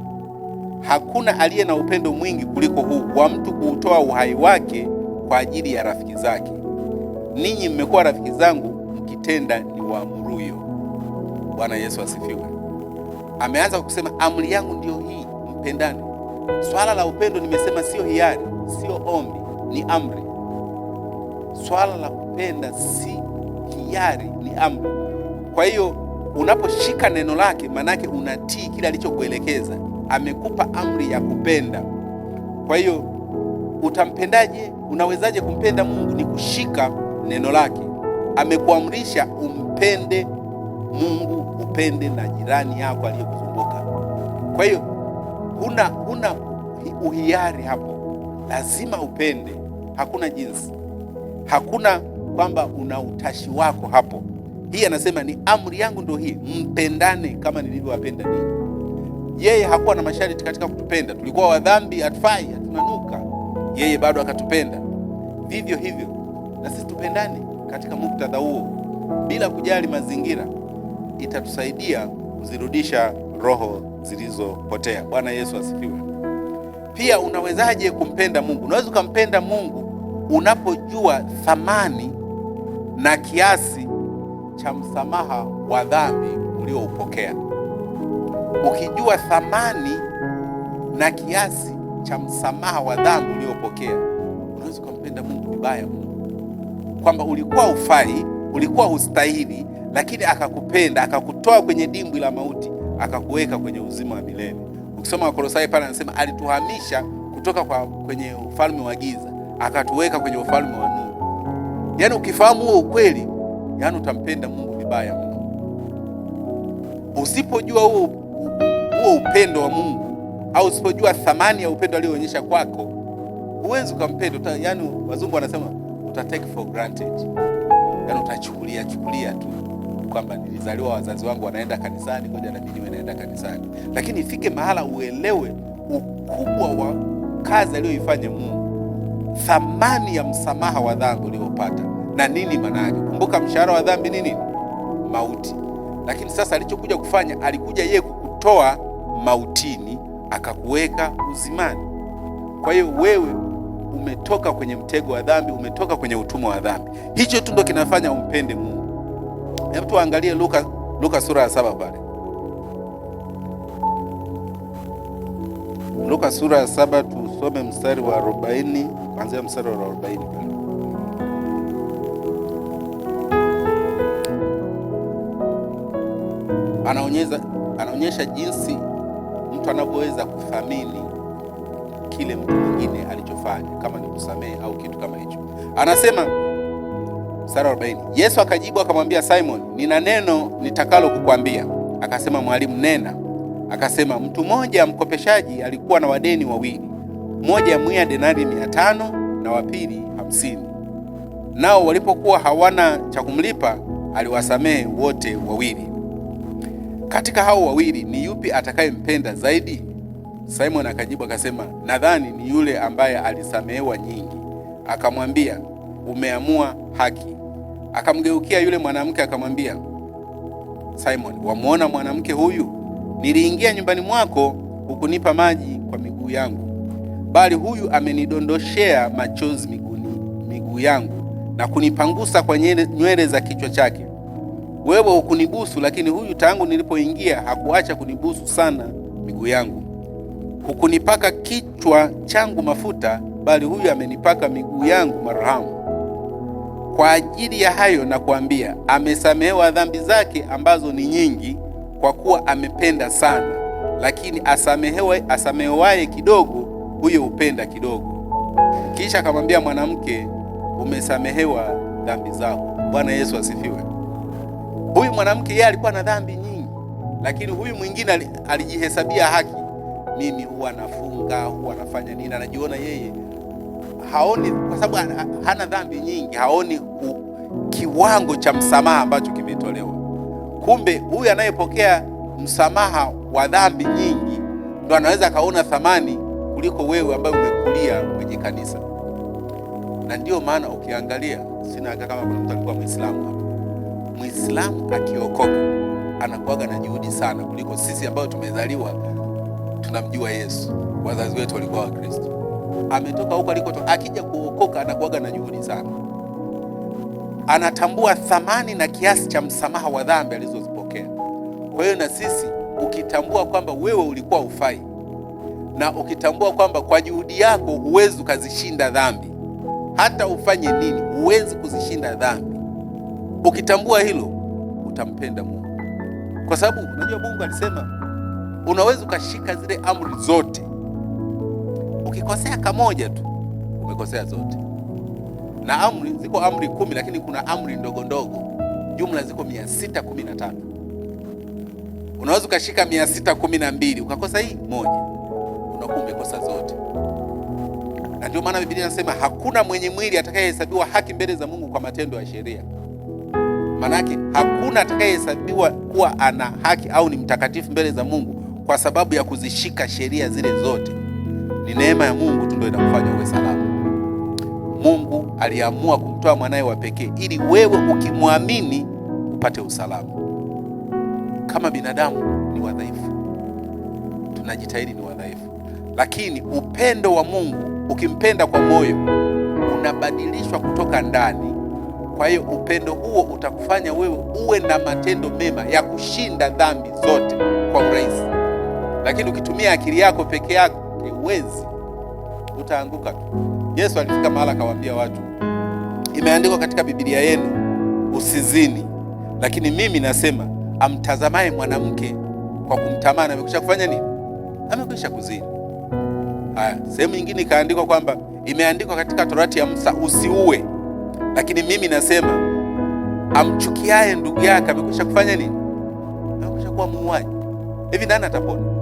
Hakuna aliye na upendo mwingi kuliko huu, wa mtu kuutoa uhai wake kwa ajili ya rafiki zake. Ninyi mmekuwa rafiki zangu mkitenda niwaamuruyo. Bwana Yesu asifiwe. Ameanza kusema amri yangu ndiyo hii, mpendane. Swala la upendo nimesema sio hiari, sio ombi, ni amri. Swala la kupenda si hiari, ni amri. Kwa hiyo unaposhika neno lake, manake unatii kile alichokuelekeza. Amekupa amri ya kupenda. Kwa hiyo utampendaje? Unawezaje kumpenda Mungu? Ni kushika neno lake. Amekuamrisha umpende Mungu, upende na jirani yako aliyekuzunguka. Kwa hiyo huna uhiari hapo, lazima upende. Hakuna jinsi, hakuna kwamba una utashi wako hapo. Hii anasema ni amri yangu ndio hii, mpendane kama nilivyowapenda ninyi. Yeye hakuwa na masharti katika kutupenda. Tulikuwa wadhambi, hatufai, hatunanuka, yeye bado akatupenda. Vivyo hivyo na sisi tupendane katika muktadha huo, bila kujali mazingira. Itatusaidia kuzirudisha roho zilizopotea. Bwana Yesu asifiwe. Pia unawezaje kumpenda Mungu? Unaweza kumpenda Mungu unapojua thamani na kiasi cha msamaha wa dhambi ulioupokea. Ukijua thamani na kiasi cha msamaha wa dhambi uliopokea, unaweza kumpenda Mungu vibaya Mungu, kwamba ulikuwa ufai, ulikuwa hustahili, lakini akakupenda, akakutoa kwenye dimbwi la mauti, akakuweka kwenye uzima wa milele. Ukisoma Wakolosai pale anasema alituhamisha kutoka kwenye ufalme wa giza, akatuweka kwenye ufalme wa nuru. Yaani ukifahamu huo ukweli, yaani utampenda Mungu vibaya mno. Usipojua huo upendo wa Mungu, au usipojua thamani ya upendo alioonyesha kwako, huwezi ukampenda. Yaani wazungu wanasema utatake for granted. Yaani utachukulia tu kwamba nilizaliwa, wazazi wangu wanaenda kanisani, ngoja na mimi naenda kanisani. Lakini ifike mahala uelewe ukubwa wa kazi aliyoifanya Mungu, thamani ya msamaha wa dhambi uliopata na nini maana yake. Kumbuka mshahara wa dhambi nini? Mauti. Lakini sasa alichokuja kufanya, alikuja yeye kukutoa mautini akakuweka uzimani. Kwa hiyo wewe umetoka kwenye mtego wa dhambi, umetoka kwenye utumwa wa dhambi. Hicho tu ndio kinafanya umpende Mungu. Hebu tuangalie Luka sura ya 7 pale. Luka sura ya 7 tusome mstari wa 40, kuanzia mstari wa 40 pale. anaonyesha jinsi mtu anavyoweza kuthamini kile mtu mwingine alichofanya, kama ni kusamehe au kitu kama hicho. Anasema mstari 40, Yesu akajibu akamwambia Simon, nina neno nitakalo kukwambia. Akasema, Mwalimu, nena. Akasema, mtu mmoja mkopeshaji alikuwa na wadeni wawili, mmoja amwia denari 500 na wa pili 50. Nao walipokuwa hawana cha kumlipa, aliwasamehe wote wawili. Katika hao wawili ni yupi atakayempenda zaidi? Simon akajibu akasema, nadhani ni yule ambaye alisamehewa nyingi. Akamwambia, umeamua haki. Akamgeukia yule mwanamke akamwambia, Simon, wamuona mwanamke huyu? Niliingia nyumbani mwako, hukunipa maji kwa miguu yangu, bali huyu amenidondoshea machozi miguu yangu na kunipangusa kwa nywele za kichwa chake. Wewe hukunibusu, lakini huyu tangu nilipoingia hakuacha kunibusu sana miguu yangu. Hukunipaka kichwa changu mafuta, bali huyu amenipaka miguu yangu marhamu. Kwa ajili ya hayo nakuambia, amesamehewa dhambi zake ambazo ni nyingi, kwa kuwa amependa sana. Lakini asamehewaye kidogo, huyo hupenda kidogo. Kisha akamwambia mwanamke, umesamehewa dhambi zako. Bwana Yesu asifiwe. Huyu mwanamke yeye alikuwa na dhambi nyingi, lakini huyu mwingine alijihesabia haki. Mimi huwa nafunga, huwa nafanya nini, anajiona yeye haoni, kwa sababu hana dhambi nyingi, haoni kiwango cha msamaha ambacho kimetolewa. Kumbe huyu anayepokea msamaha wa dhambi nyingi ndo anaweza kaona thamani kuliko wewe ambaye umekulia kwenye kanisa. Na ndio maana ukiangalia, sina hakika kama kuna mtu alikuwa Muislamu hapa, Muislamu akiokoka anakuwaga na juhudi sana kuliko sisi ambao tumezaliwa tunamjua Yesu, wazazi wetu walikuwa Wakristo. Ametoka huko alikotoka, akija kuokoka anakuwaga na juhudi sana, anatambua thamani na kiasi cha msamaha wa dhambi alizozipokea. Kwa hiyo na sisi, ukitambua kwamba wewe ulikuwa ufai, na ukitambua kwamba kwa juhudi yako huwezi ukazishinda dhambi, hata ufanye nini huwezi kuzishinda dhambi, ukitambua hilo, utampenda Mungu. Kwa sababu unajua Mungu alisema unaweza ukashika zile amri zote, ukikosea kamoja tu umekosea zote. Na amri ziko amri 10, lakini kuna amri ndogo ndogo, jumla ziko 613. Unaweza ukashika 612 ukakosa hii moja, unakuwa umekosa zote. Na ndio maana Biblia inasema hakuna mwenye mwili atakayehesabiwa haki mbele za Mungu kwa matendo ya sheria. Manake hakuna atakayehesabiwa kuwa ana haki au ni mtakatifu mbele za Mungu kwa sababu ya kuzishika sheria zile zote. Ni neema ya Mungu tu ndio inakufanya uwe salama. Mungu aliamua kumtoa mwanae wa pekee ili wewe ukimwamini upate usalama. Kama binadamu ni wadhaifu, tunajitahidi ni wadhaifu, lakini upendo wa Mungu ukimpenda kwa moyo unabadilishwa kutoka ndani. Kwa hiyo upendo huo utakufanya wewe uwe na matendo mema ya kushinda dhambi zote kwa urahisi. Lakini ukitumia akili yako peke yako huwezi, utaanguka tu. Yesu alifika mahala akawaambia watu, imeandikwa katika Biblia yenu usizini, lakini mimi nasema amtazamaye mwanamke kwa kumtamani amekwisha kufanya nini? Amekwisha kuzini. Haya, sehemu nyingine ikaandikwa kwamba imeandikwa katika Torati ya Musa usiue, lakini mimi nasema amchukiaye ndugu yake amekwisha kufanya nini? Amekwisha kuwa muuaji. Hivi nani atapona?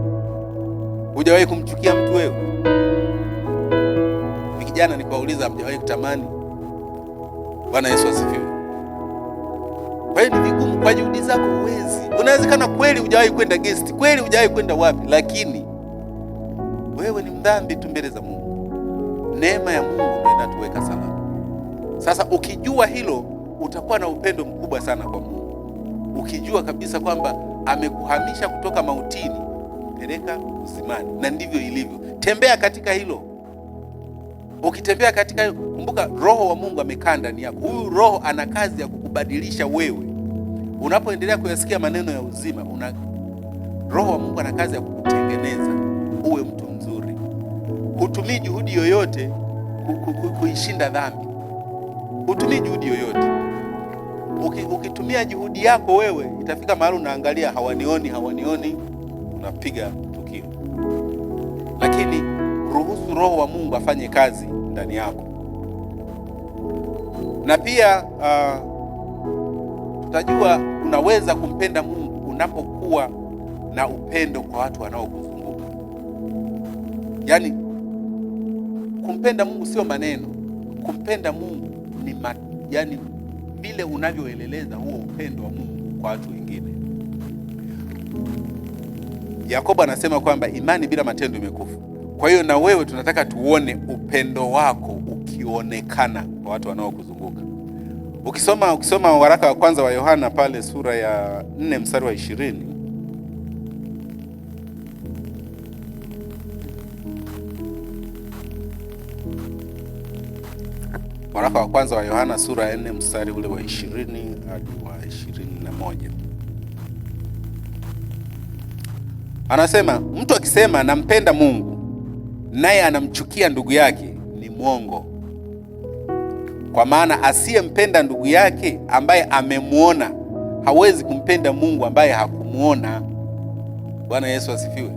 Hujawahi kumchukia mtu wewe? Vijana nikuwauliza, hamjawahi kutamani? Bwana Yesu asifiwe. Kwa hiyo ni vigumu, kwa juhudi zako huwezi. Unawezekana kweli hujawahi kwenda guest, kweli hujawahi kwenda wapi, lakini wewe ni mdhambi tu mbele za Mungu. Neema ya Mungu ndio inatuweka salama. Sasa ukijua hilo, utakuwa na upendo mkubwa sana kwa Mungu. Ukijua kabisa kwamba amekuhamisha kutoka mautini kupeleka uzimani, na ndivyo ilivyo. Tembea katika hilo. Ukitembea katika hilo, kumbuka Roho wa Mungu amekaa ndani yako. Huyu Roho ana kazi ya kukubadilisha wewe. Unapoendelea kuyasikia maneno ya uzima, Roho wa Mungu ana kazi ya kukutengeneza uwe mtu mzuri. Hutumii juhudi yoyote kuishinda dhambi. Hutumii juhudi yoyote. Ukitumia juhudi yako wewe, itafika mahali unaangalia hawanioni, unapiga tukio. Lakini ruhusu Roho wa Mungu afanye kazi ndani yako. Na pia tutajua unaweza kumpenda Mungu unapokuwa na upendo kwa watu wanaokuzunguka. Yaani kumpenda Mungu sio maneno. Kumpenda Mungu ni yaani vile unavyoeleleza huo upendo wa Mungu kwa watu wengine. Yakobo anasema kwamba imani bila matendo imekufa. Kwa hiyo na wewe tunataka tuone upendo wako ukionekana kwa watu wanaokuzunguka. Ukisoma waraka wa kwanza wa Yohana pale sura ya 4 mstari wa 20. Waraka wa kwanza wa Yohana sura ya 4 mstari ule wa 20 hadi wa 21. Anasema, mtu akisema nampenda Mungu naye anamchukia ndugu yake ni mwongo. Kwa maana asiyempenda ndugu yake ambaye amemuona hawezi kumpenda Mungu ambaye hakumuona. Bwana Yesu asifiwe.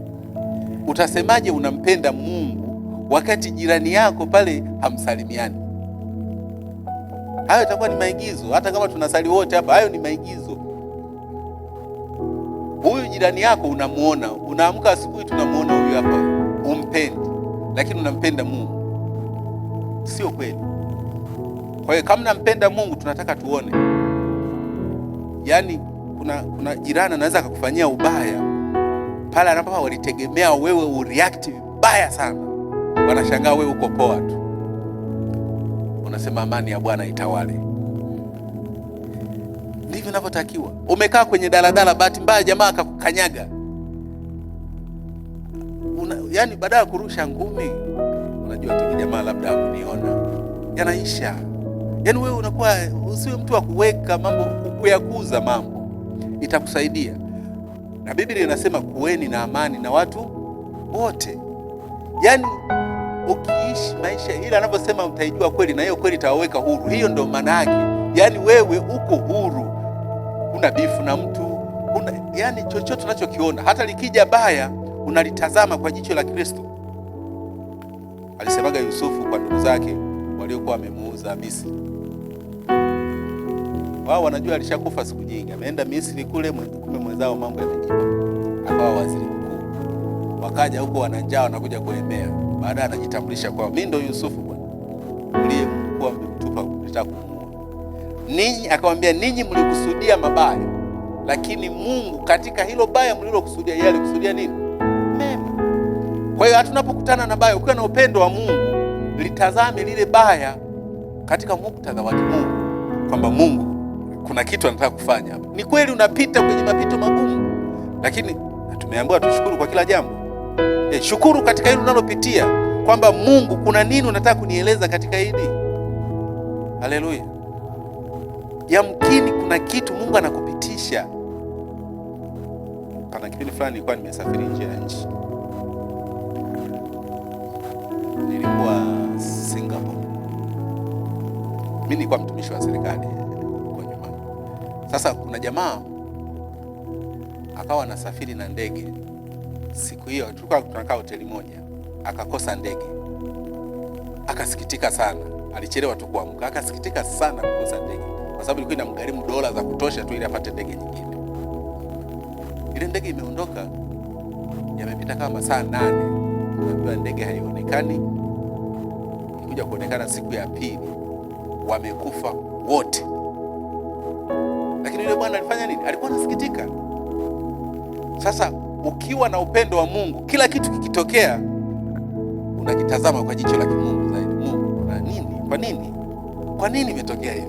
Utasemaje unampenda Mungu wakati jirani yako pale hamsalimiani? Hayo itakuwa ni maigizo. Hata kama tunasali wote hapa, hayo ni maigizo. Huyu jirani yako unamuona, unaamka asubuhi tunamuona huyu hapa, umpendi, lakini unampenda Mungu. Sio kweli. Kwa hiyo kama nampenda Mungu tunataka tuone. Yaani kuna jirani anaweza akakufanyia ubaya pale anapokuwa walitegemea wewe ureact vibaya sana. Wanashangaa wewe uko poa tu. Unasema amani ya Bwana itawale. Ndivyo inavyotakiwa. Umekaa kwenye daladala, bahati mbaya jamaa akakukanyaga. Yaani baada ya kurusha ngumi, unajua tu jamaa labda hakuniona. Yanaisha. Yaani wewe unakuwa usiwe mtu wa kuweka mambo, kuyakuza mambo. Itakusaidia. Na Biblia inasema kuweni na amani na watu wote. Yaani ukiishi maisha ile anavyosema utaijua kweli na hiyo kweli itawaweka huru. Hiyo ndio maana yake. Yaani wewe uko huru. Una bifu na mtu. Yaani chochote unachokiona hata likija baya unalitazama kwa jicho la Kristo. Alisemaga Yusufu kwa ndugu zake waliokuwa wamemuuza Misri. Wao wanajua alishakufa siku nyingi. Ameenda Misri kule, kumbe mwenzao mambo yamejipa. Akawa waziri mkuu. Wakaja huko wana njaa wanakuja kuemea. Baadaye anajitambulisha kwa mimi ndo Yusufu bwana. Uliyekuwa mtupa nitaka kumuua. Ninyi akamwambia ninyi mlikusudia mabaya. Lakini Mungu katika hilo baya mlilokusudia yeye alikusudia nini? Mema. Kwa hiyo hata tunapokutana na baya ukiwa na upendo wa Mungu, litazame lile baya katika muktadha wa Mungu. Kwamba Mungu kuna kitu anataka kufanya hapa. Ni kweli unapita kwenye mapito magumu. Lakini tumeambiwa tushukuru kwa kila jambo. Shukuru katika hilo unalopitia kwamba Mungu kuna nini unataka kunieleza katika hili. Haleluya. Yamkini kuna kitu Mungu anakupitisha. Kana kipindi fulani nilikuwa nimesafiri nje ya nchi. Nilikuwa Singapore. Mimi nilikuwa mtumishi wa serikali huko nyuma. Sasa kuna jamaa akawa anasafiri na ndege. Siku hiyo tulikuwa tunakaa hoteli moja, akakosa ndege. Akasikitika sana. Alichelewa tu kuamka. Akasikitika sana kukosa ndege. Kwa sababu ilikuwa inamgharimu dola za kutosha tu ili apate ndege nyingine. Ile ndege imeondoka. Yamepita kama saa 8. Unajua ndege haionekani. Ilikuja kuonekana siku ya pili. Wamekufa wote. Lakini yule bwana alifanya nini? Alikuwa anasikitika. Sasa ukiwa na upendo wa Mungu, kila kitu kikitokea unakitazama kwa jicho la kimungu zaidi. Mungu kuna nini? Kwa nini? Kwa nini imetokea hivi?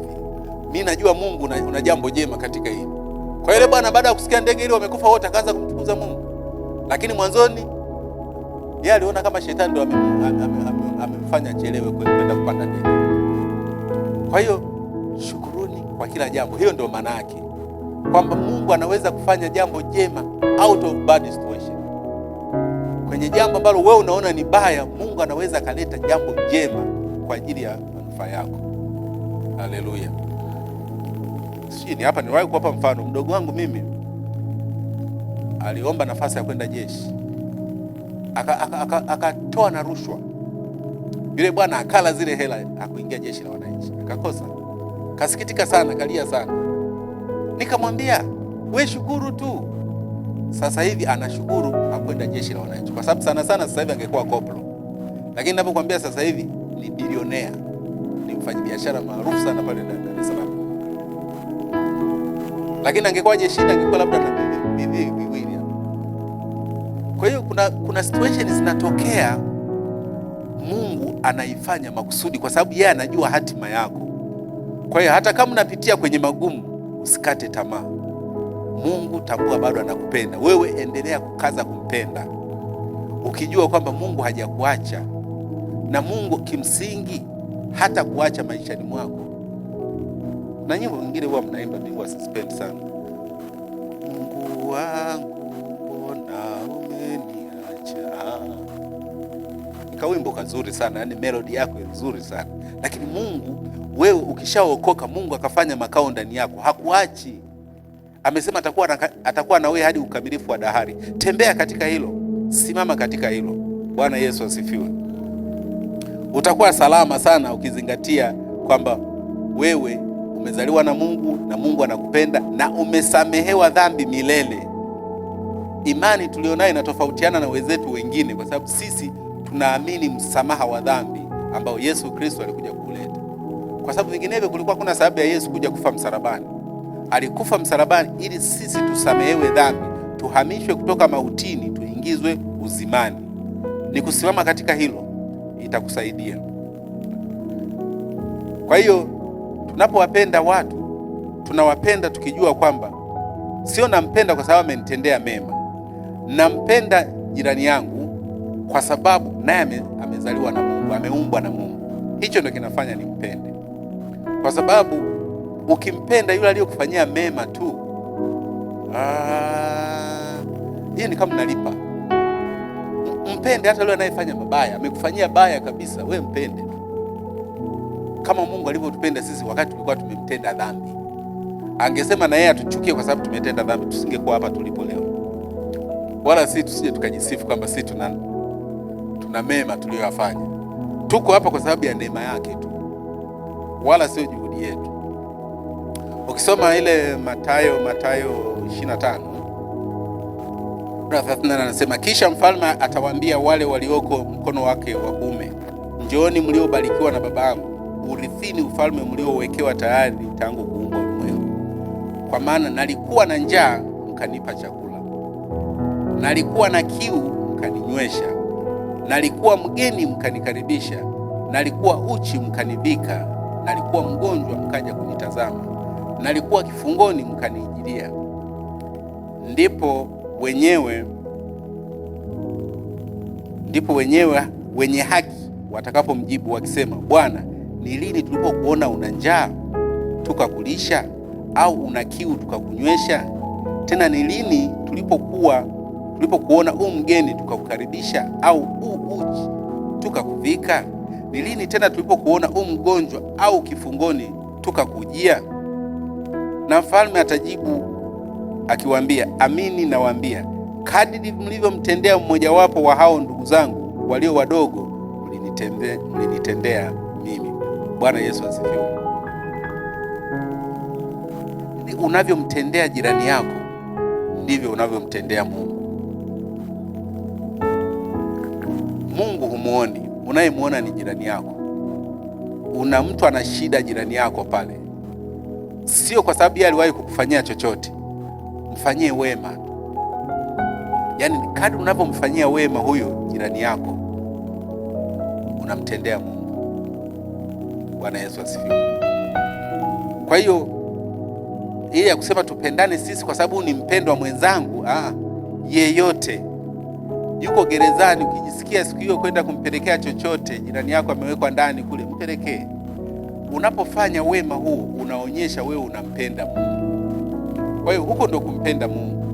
Mimi najua Mungu una jambo jema katika hili. Kwa hiyo bwana baada ya kusikia ndege ile wamekufa wote akaanza kumtukuza Mungu. Lakini mwanzoni yeye aliona kama shetani ndio amemfanya chelewe kwenda kupanda ndege. Kwa hiyo shukuruni kwa kila jambo. Hiyo ndio maana yake. Kwamba Mungu anaweza kufanya jambo jema out of bad situation. Kwenye jambo ambalo wewe unaona ni baya, Mungu anaweza kaleta jambo jema kwa ajili ya manufaa yako. Haleluya. Sijui ni hapa niwahi kuwapa mfano. Mdogo wangu mimi aliomba nafasi ya kwenda jeshi, akatoa na rushwa. Yule bwana akala zile hela, akuingia jeshi la wananchi, akakosa. Kasikitika sana, kalia sana. Nikamwambia, we shukuru tu. Sasa hivi anashukuru hakwenda jeshi la wananchi, kwa sababu sana sasa hivi angekuwa koplo. Lakini ninapokuambia sasa hivi ni bilionea, ni mfanyabiashara maarufu sana pale Dar es Salaam. Lakini angekuwa jeshini angekuwa labda na viwili. Kwa hiyo kuna situations zinatokea, Mungu anaifanya makusudi kwa sababu yeye anajua hatima yako. Kwa hiyo hata kama unapitia kwenye magumu, usikate tamaa. Mungu tambua bado anakupenda. Wewe endelea kukaza kumpenda, ukijua kwamba Mungu hajakuacha, na Mungu kimsingi hata kuacha maishani mwako. Na nyimbo nyingine huwa mnaimba, mimi huwa suspend sana. Mungu wangu mbona umeniacha. Kawimbo kazuri sana, yani melody yako nzuri sana. Lakini Mungu, wewe ukishaokoka, Mungu akafanya makao ndani yako, hakuachi. Amesema atakuwa na wewe hadi ukamilifu wa dahari. Tembea katika hilo, simama katika hilo. Bwana Yesu asifiwe. Utakuwa salama sana ukizingatia kwamba wewe umezaliwa na Mungu na Mungu anakupenda na umesamehewa dhambi milele. Imani tulionayo inatofautiana na wenzetu wengine kwa sababu sisi tunaamini msamaha wa dhambi ambao Yesu Kristo alikuja kuleta. Kwa sababu vinginevyo kulikuwa kuna sababu ya Yesu kuja kufa msalabani. Alikufa msalabani ili sisi tusamehewe dhambi, tuhamishwe kutoka mautini tuingizwe uzimani. Ni kusimama katika hilo itakusaidia. Kwa hiyo tunapowapenda watu, tunawapenda tukijua kwamba sio nampenda kwa sababu amenitendea mema. Nampenda jirani yangu kwa sababu naye amezaliwa na Mungu, ameumbwa na Mungu. Hicho ndio kinafanya nimpende. Kwa sababu ukimpenda yule aliyokufanyia mema tu, hiyo ni kama nalipa. Mpende hata yule anayefanya mabaya, amekufanyia baya kabisa, we mpende. Kama Mungu alivyotupenda sisi wakati tulikuwa tumemtenda dhambi. Angesema na yeye atuchukie kwa sababu tumetenda dhambi, tusingekuwa hapa tulipo leo. Wala sisi tusije tukajisifu kwamba sisi tuna mema tuliyofanya. Tuko hapa kwa sababu ya neema yake tu, wala sio juhudi yetu. Ukisoma ile Mathayo 25:30 anasema, kisha mfalme atawaambia wale walioko mkono wake wa kuume, njooni mliobarikiwa na Babangu, urithini ufalme mliowekewa tayari tangu kuumbwa ulimwengu. Kwa maana nalikuwa na njaa mkanipa chakula, nalikuwa na kiu mkaninywesha, nalikuwa mgeni mkanikaribisha, nalikuwa uchi mkanivika, nalikuwa mgonjwa mkaja kunitazama, nalikuwa kifungoni mkanijilia. Ndipo wenye haki watakapomjibu wakisema, Bwana, ni lini tulipokuona una njaa tukakulisha, au una kiu tukakunywesha? Tena ni lini tulipokuona mgeni tukakukaribisha, au uchi tukakuvika? Ni lini tena tulipokuona mgonjwa au kifungoni tukakujia? Na mfalme atajibu akiwaambia, amini nawaambia, kadiri mlivyomtendea mmojawapo wa hao ndugu zangu walio wadogo, mlinitendea mimi. Bwana Yesu asifiwe. Unavyomtendea jirani yako ndivyo unavyomtendea Mungu. Mungu humuoni, unayemuona ni jirani yako. Una mtu ana shida jirani yako pale, sio kwa sababu yeye aliwahi kukufanyia chochote. Mfanyie wema. Yaani kadri unavyomfanyia wema huyo jirani yako, unamtendea Mungu. Bwana Yesu asifiwe. Kwa hiyo ile ya kusema tupendane sisi kwa sababu ni mpendwa mwenzangu, yeyote yuko gerezani, ukijisikia siku hiyo kwenda kumpelekea chochote, jirani yako amewekwa ndani kule, mpelekee. Unapofanya wema huu unaonyesha wewe unampenda Mungu. Kwa hiyo huko ndo kumpenda Mungu.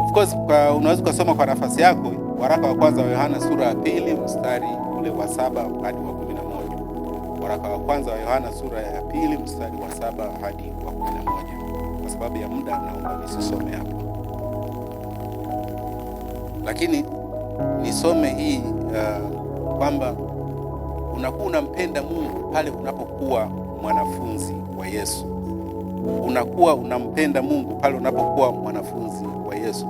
Of course unaweza kusoma kwa nafasi yako waraka wa kwanza wa Yohana sura ya 2 mstari ule wa 7 hadi wa 11. Waraka wa kwanza wa Yohana sura ya 2 mstari wa 7 hadi wa 11. Kwa sababu ya muda naomba nisisome hapo, lakini nisome hii kwamba unakuwa unampenda Mungu pale unapokuwa mwanafunzi wa Yesu. Unakuwa unampenda Mungu pale unapokuwa mwanafunzi wa Yesu.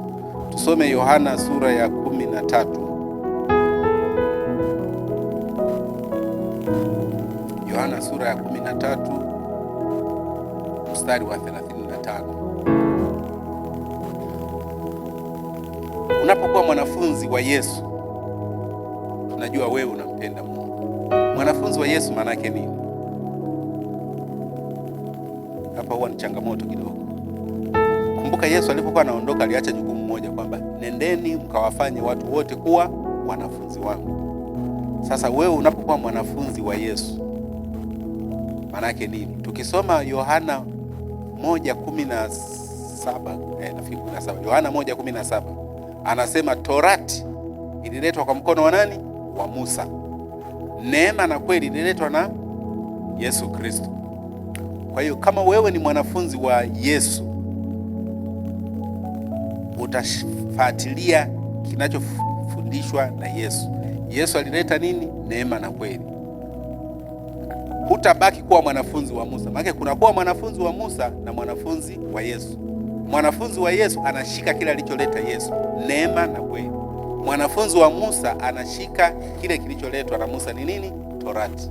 Tusome Yohana sura ya 13. Yohana sura ya 13 mstari wa 35. Unapokuwa mwanafunzi wa Yesu, tunajua wewe unampenda Mungu. Mwanafunzi wa Yesu maana yake nini? Hapa huwa ni changamoto kidogo. Kumbuka Yesu alipokuwa anaondoka aliacha jukumu moja kwamba nendeni mkawafanye watu wote kuwa wanafunzi wangu. Sasa wewe unapokuwa mwanafunzi wa Yesu maana yake nini? Tukisoma Yohana 1:17, nafikiri 17. Yohana 1:17 anasema Torati ililetwa kwa mkono wa nani? Wa Musa. Neema na kweli ililetwa na Yesu Kristo. Kwa hiyo kama wewe ni mwanafunzi wa Yesu, utafuatilia kinachofundishwa na Yesu. Yesu alileta nini? Neema na kweli. Hutabaki kuwa mwanafunzi wa Musa. Maana kuna kuwa mwanafunzi wa Musa na mwanafunzi wa Yesu. Mwanafunzi wa Yesu anashika kile alicholeta Yesu, neema na kweli. Mwanafunzi wa Musa anashika kile kilicholetwa na Musa, ni nini? Torati.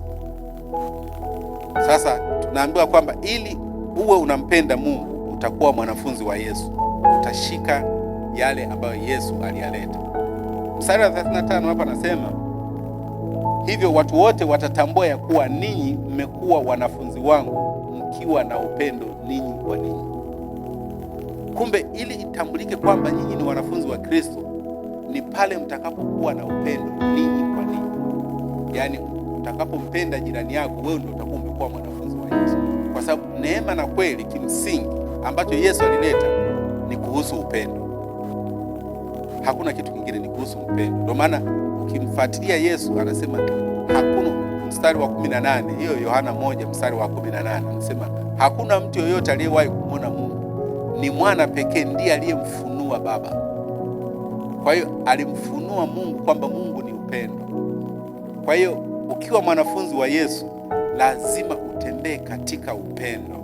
Sasa tunaambiwa kwamba ili uwe unampenda Mungu, utakuwa mwanafunzi wa Yesu, utashika yale ambayo Yesu aliyaleta. Mstari wa 35 hapa anasema hivyo watu wote watatambua ya kuwa ninyi mmekuwa wanafunzi wangu mkiwa na upendo ninyi kwa ninyi. Kumbe ili itambulike kwamba nyinyi ni wanafunzi wa Kristo ni pale mtakapokuwa na upendo ninyi kwa ninyi. Yaani utakapompenda jirani yako, wewe ndio utakuwa umekuwa mwanafunzi wa Yesu. Kwa sababu neema na kweli kimsingi ambacho Yesu alileta ni kuhusu upendo. Hakuna kitu kingine, ni kuhusu upendo. Ndio maana ukimfuatilia Yesu anasema hakuna, mstari wa 18, hiyo Yohana 1 mstari wa 18 anasema hakuna mtu yoyote aliyewahi kumwona Mungu, ni mwana pekee ndiye aliyemfunua Baba. Kwa hiyo alimfunua Mungu kwamba Mungu ni upendo. Kwa hiyo ukiwa mwanafunzi wa Yesu lazima utembee katika upendo.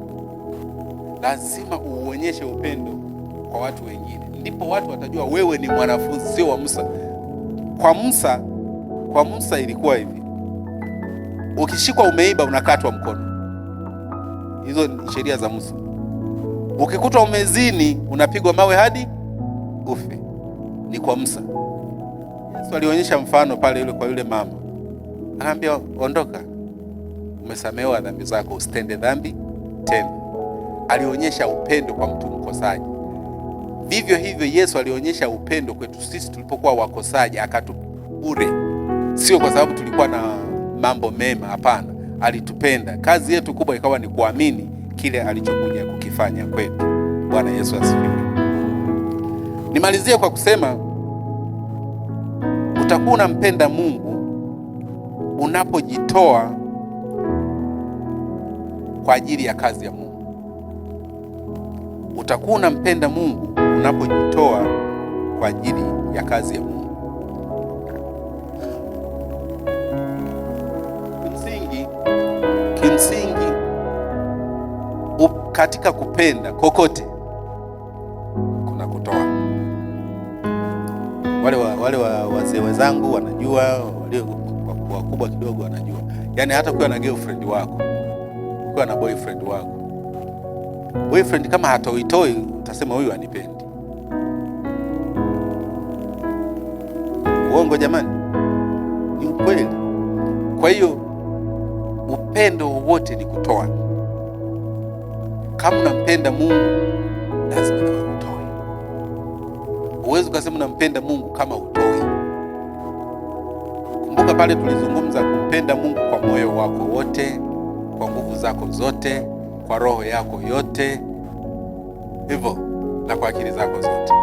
Lazima uonyeshe upendo kwa watu wengine. Ndipo watu watajua wewe ni mwanafunzi, sio wa Musa. Kwa Musa ilikuwa hivi. Ukishikwa umeiba unakatwa mkono. Hizo ni sheria za Musa. Ukikutwa umezini unapigwa mawe hadi ufe. Ni kwa Musa. Yesu alionyesha mfano pale yule kwa yule mama. Akaambia ondoka, umesamehewa dhambi zako, usitende dhambi tena. Alionyesha upendo kwa mtu mkosaji. Vivyo hivyo Yesu alionyesha upendo kwetu sisi tulipokuwa wakosaji, akatubure. Sio kwa sababu tulikuwa na mambo mema, hapana. Alitupenda. Kazi yetu kubwa ikawa ni kuamini kile alichokuja kukifanya kwetu. Bwana Yesu asifiwe. Nimalizie kwa kusema utakuwa unampenda Mungu unapojitoa kwa ajili ya kazi ya Mungu. Utakuwa unampenda Mungu unapojitoa kwa ajili ya kazi ya Mungu. Kimsingi katika kupenda kokote kuna kutoa. Wale wazee wenzangu wanajua, wale wakubwa kidogo wanajua. Yaani hata ukiwa na girlfriend wako, ukiwa na boyfriend wako, boyfriend kama hatoitoi utasema huyu hanipendi. Uongo jamani? Ni ukweli. Kwa hiyo upendo wote ni kutoa. Kama unampenda Mungu lazima utoe. Huwezi ukasema unampenda Mungu kama utoi. Kumbuka pale tulizungumza kumpenda Mungu kwa moyo wako wote, kwa nguvu zako zote, kwa roho yako yote, hivyo na kwa akili zako zote.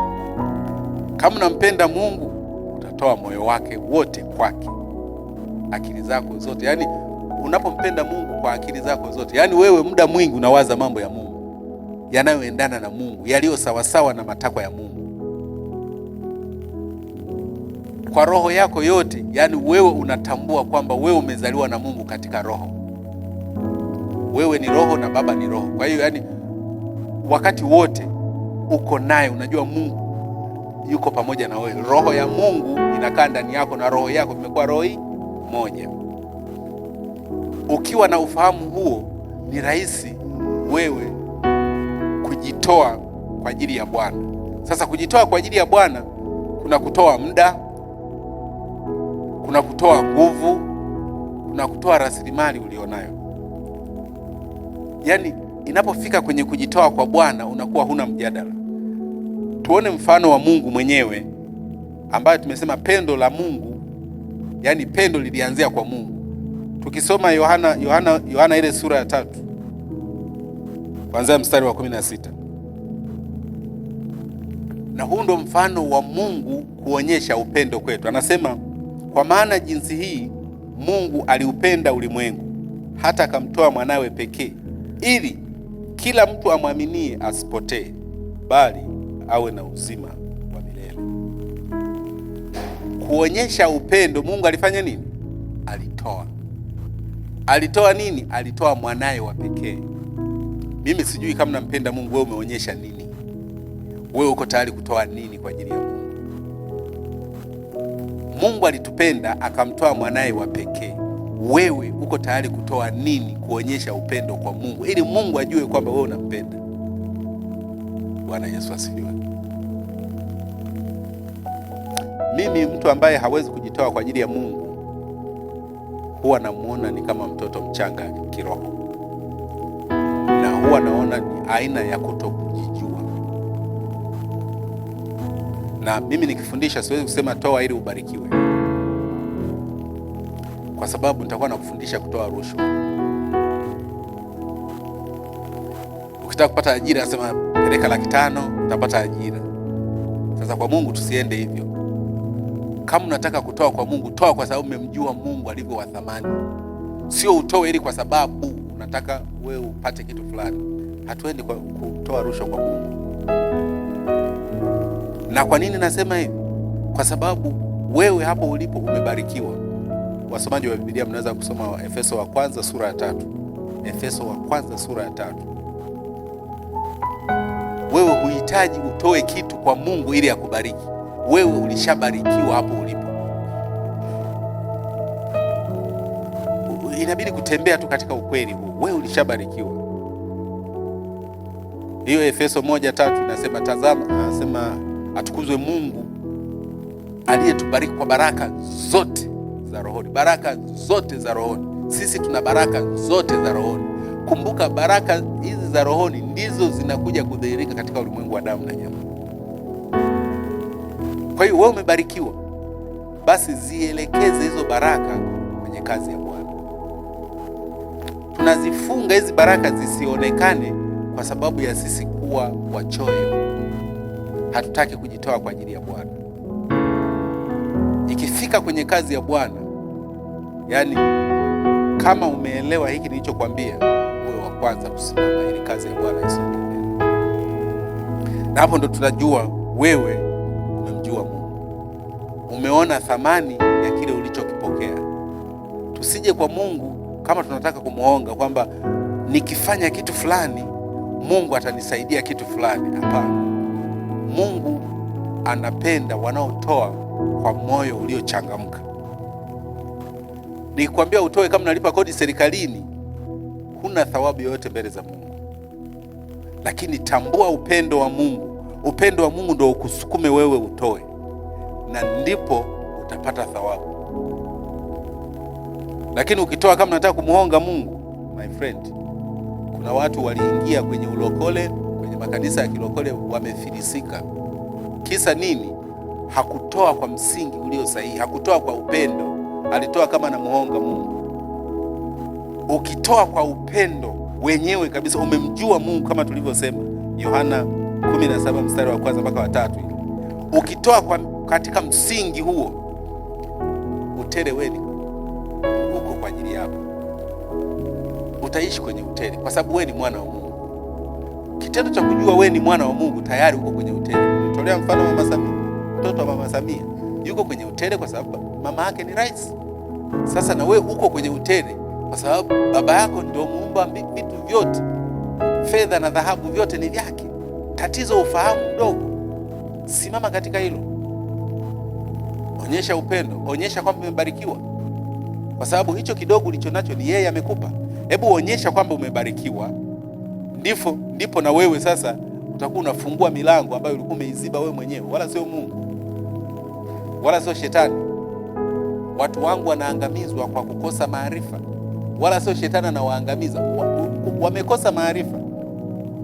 Kama unampenda Mungu utatoa moyo wake wote kwake, akili zako zote. Yaani unapompenda Mungu kwa akili zako zote, yaani wewe muda mwingi unawaza mambo ya Mungu, yanayoendana na Mungu, yaliyo sawasawa na matakwa ya Mungu kwa roho yako yote. Yaani wewe unatambua kwamba wewe umezaliwa na Mungu katika roho. Wewe ni roho na Baba ni roho. Kwa hiyo yaani wakati wote uko naye, unajua Mungu yuko pamoja na wewe. Roho ya Mungu inakaa ndani yako na roho yako vimekuwa roho moja. Ukiwa na ufahamu huo, ni rahisi wewe kujitoa kwa ajili ya Bwana. Sasa kujitoa kwa ajili ya Bwana kuna kutoa muda, kuna kutoa nguvu, kuna kutoa rasilimali ulionayo. Yaani inapofika kwenye kujitoa kwa Bwana unakuwa huna mjadala. Tuone mfano wa Mungu mwenyewe ambaye tumesema pendo la Mungu, yaani pendo lilianzia kwa Mungu. Tukisoma Yohana ile sura ya 3 kuanzia mstari wa 16. Na huu ndo mfano wa Mungu kuonyesha upendo kwetu. Anasema, kwa maana jinsi hii Mungu aliupenda ulimwengu hata akamtoa mwanawe pekee, ili kila mtu amwaminie asipotee, bali awe na uzima wa milele. Kuonyesha upendo, Mungu alifanya nini? Alitoa nini? Alitoa mwanaye wa pekee. Mimi sijui kama nampenda Mungu, wewe umeonyesha nini? Wewe uko tayari kutoa nini kwa ajili ya Mungu? Mungu alitupenda akamtoa mwanaye wa pekee. Wewe uko tayari kutoa nini kuonyesha upendo kwa Mungu, ili Mungu ajue kwamba wewe unampenda? Bwana Yesu asifiwe. Mimi mtu ambaye hawezi kujitoa kwa ajili ya Mungu huwa namuona ni kama mtoto mchanga kiroho, na huwa naona ni aina ya kutokujijua. Na mimi nikifundisha siwezi kusema toa ili ubarikiwe, kwa sababu nitakuwa nakufundisha kutoa rushwa. Ukitaka kupata ajira nasema peleka 500,000 utapata ajira. Sasa kwa Mungu tusiende hivyo. Kama unataka kutoa kwa Mungu, toa kwa sababu umemjua Mungu alivyo wa thamani. Sio utoe ili kwa sababu unataka wewe upate kitu fulani. Hatuendi kwa kutoa rushwa kwa Mungu. Na kwa nini nasema hivi? Kwa sababu wewe hapo ulipo umebarikiwa. Wasomaji wa Biblia mnaweza kusoma Efeso wa kwanza sura ya 3. Efeso wa kwanza sura ya 3. Wewe huhitaji utoe kitu kwa Mungu ili akubariki. Wewe ulishabarikiwa hapo ulipo. Inabidi kutembea tu katika ukweli huu. Wewe ulishabarikiwa. Hiyo Efeso 1:3 inasema, tazama, anasema atukuzwe Mungu aliyetubariki kwa baraka zote za rohoni. Baraka zote za rohoni. Sisi tuna baraka zote za rohoni. Kumbuka, baraka hizi za rohoni ndizo zinakuja kudhihirika katika ulimwengu wa damu na nyama. Kwa hiyo wewe umebarikiwa, basi zielekeze hizo baraka kwenye kazi ya Bwana. Tunazifunga hizi baraka zisionekane kwa sababu ya sisi kuwa wachoyo. Hatutaki kujitoa kwa ajili ya Bwana. Ikifika kwenye kazi ya Bwana, yani kama umeelewa hiki nilichokwambia, wewe wa kwanza kusimama ili kazi ya Bwana isonge mbele. Na hapo ndo tunajua wewe umemjua Mungu. Umeona thamani ya kile ulichokipokea. Tusije kwa Mungu kama tunataka kumuonga kwamba nikifanya kitu fulani Mungu atanisaidia kitu fulani. Hapana. Mungu anapenda wanaotoa kwa moyo uliochangamka. Nikwambia utoe kama unalipa kodi serikalini, huna thawabu yoyote mbele za Mungu. Lakini tambua upendo wa Mungu. Upendo wa Mungu ndio ukusukume wewe utoe, na ndipo utapata thawabu. Lakini ukitoa kama unataka kumuonga Mungu, my friend, kuna watu waliingia kwenye ulokole, kwenye makanisa ya kilokole, wamefilisika. Kisa nini? Hakutoa kwa msingi ulio sahihi, hakutoa kwa upendo, alitoa kama anamuonga Mungu. Ukitoa kwa upendo wenyewe kabisa, umemjua Mungu kama tulivyosema Yohana 17 mstari wa 1 mpaka wa 3. Ukitoa katika msingi huo, utele wewe uko kwa ajili yako. utaishi kwenye utele, kwa sababu wewe ni mwana wa Mungu. Kitendo cha kujua wewe ni mwana wa Mungu, tayari uko kwenye utele. Nitolea mfano Mama Samia. Mtoto wa Mama Samia yuko kwenye utele kwa sababu mama yake ni rais. Sasa na wewe uko kwenye utele kwa sababu baba yako ndio muumba vitu vyote. Fedha na dhahabu vyote ni vyake. Tatizo ufahamu mdogo. Simama katika hilo. Onyesha upendo, onyesha kwamba umebarikiwa, kwa sababu hicho kidogo ulicho nacho ni yeye amekupa. Hebu onyesha kwamba umebarikiwa, ndipo na wewe sasa utakuwa unafungua milango ambayo ulikuwa umeiziba wewe mwenyewe, wala sio Mungu, wala sio shetani. Watu wangu wanaangamizwa kwa kukosa maarifa, wala sio shetani anawaangamiza, wamekosa maarifa.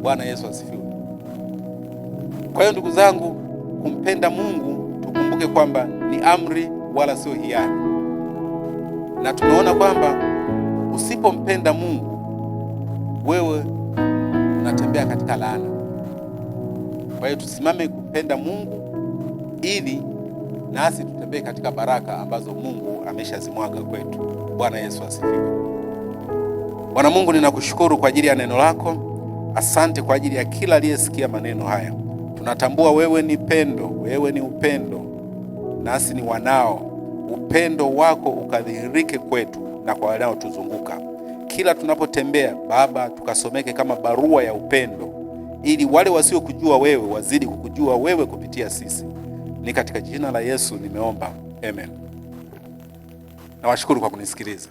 Bwana Yesu asifiwe. Kwa hiyo ndugu zangu, kumpenda Mungu tukumbuke kwamba ni amri wala sio hiari, na tumeona kwamba usipompenda Mungu wewe unatembea katika laana. Kwa hiyo tusimame kupenda Mungu ili nasi tutembee katika baraka ambazo Mungu ameshazimwaga kwetu. Bwana Yesu asifiwe. Bwana Mungu, ninakushukuru kwa ajili ya neno lako. Asante kwa ajili ya kila aliyesikia maneno haya. Tunatambua wewe ni pendo, wewe ni upendo, nasi ni wanao. Upendo wako ukadhihirike kwetu na kwa wanaotuzunguka. Kila tunapotembea Baba, tukasomeke kama barua ya upendo, ili wale wasiokujua wewe wazidi kukujua wewe kupitia sisi. Ni katika jina la Yesu nimeomba, amen. Nawashukuru kwa kunisikiliza.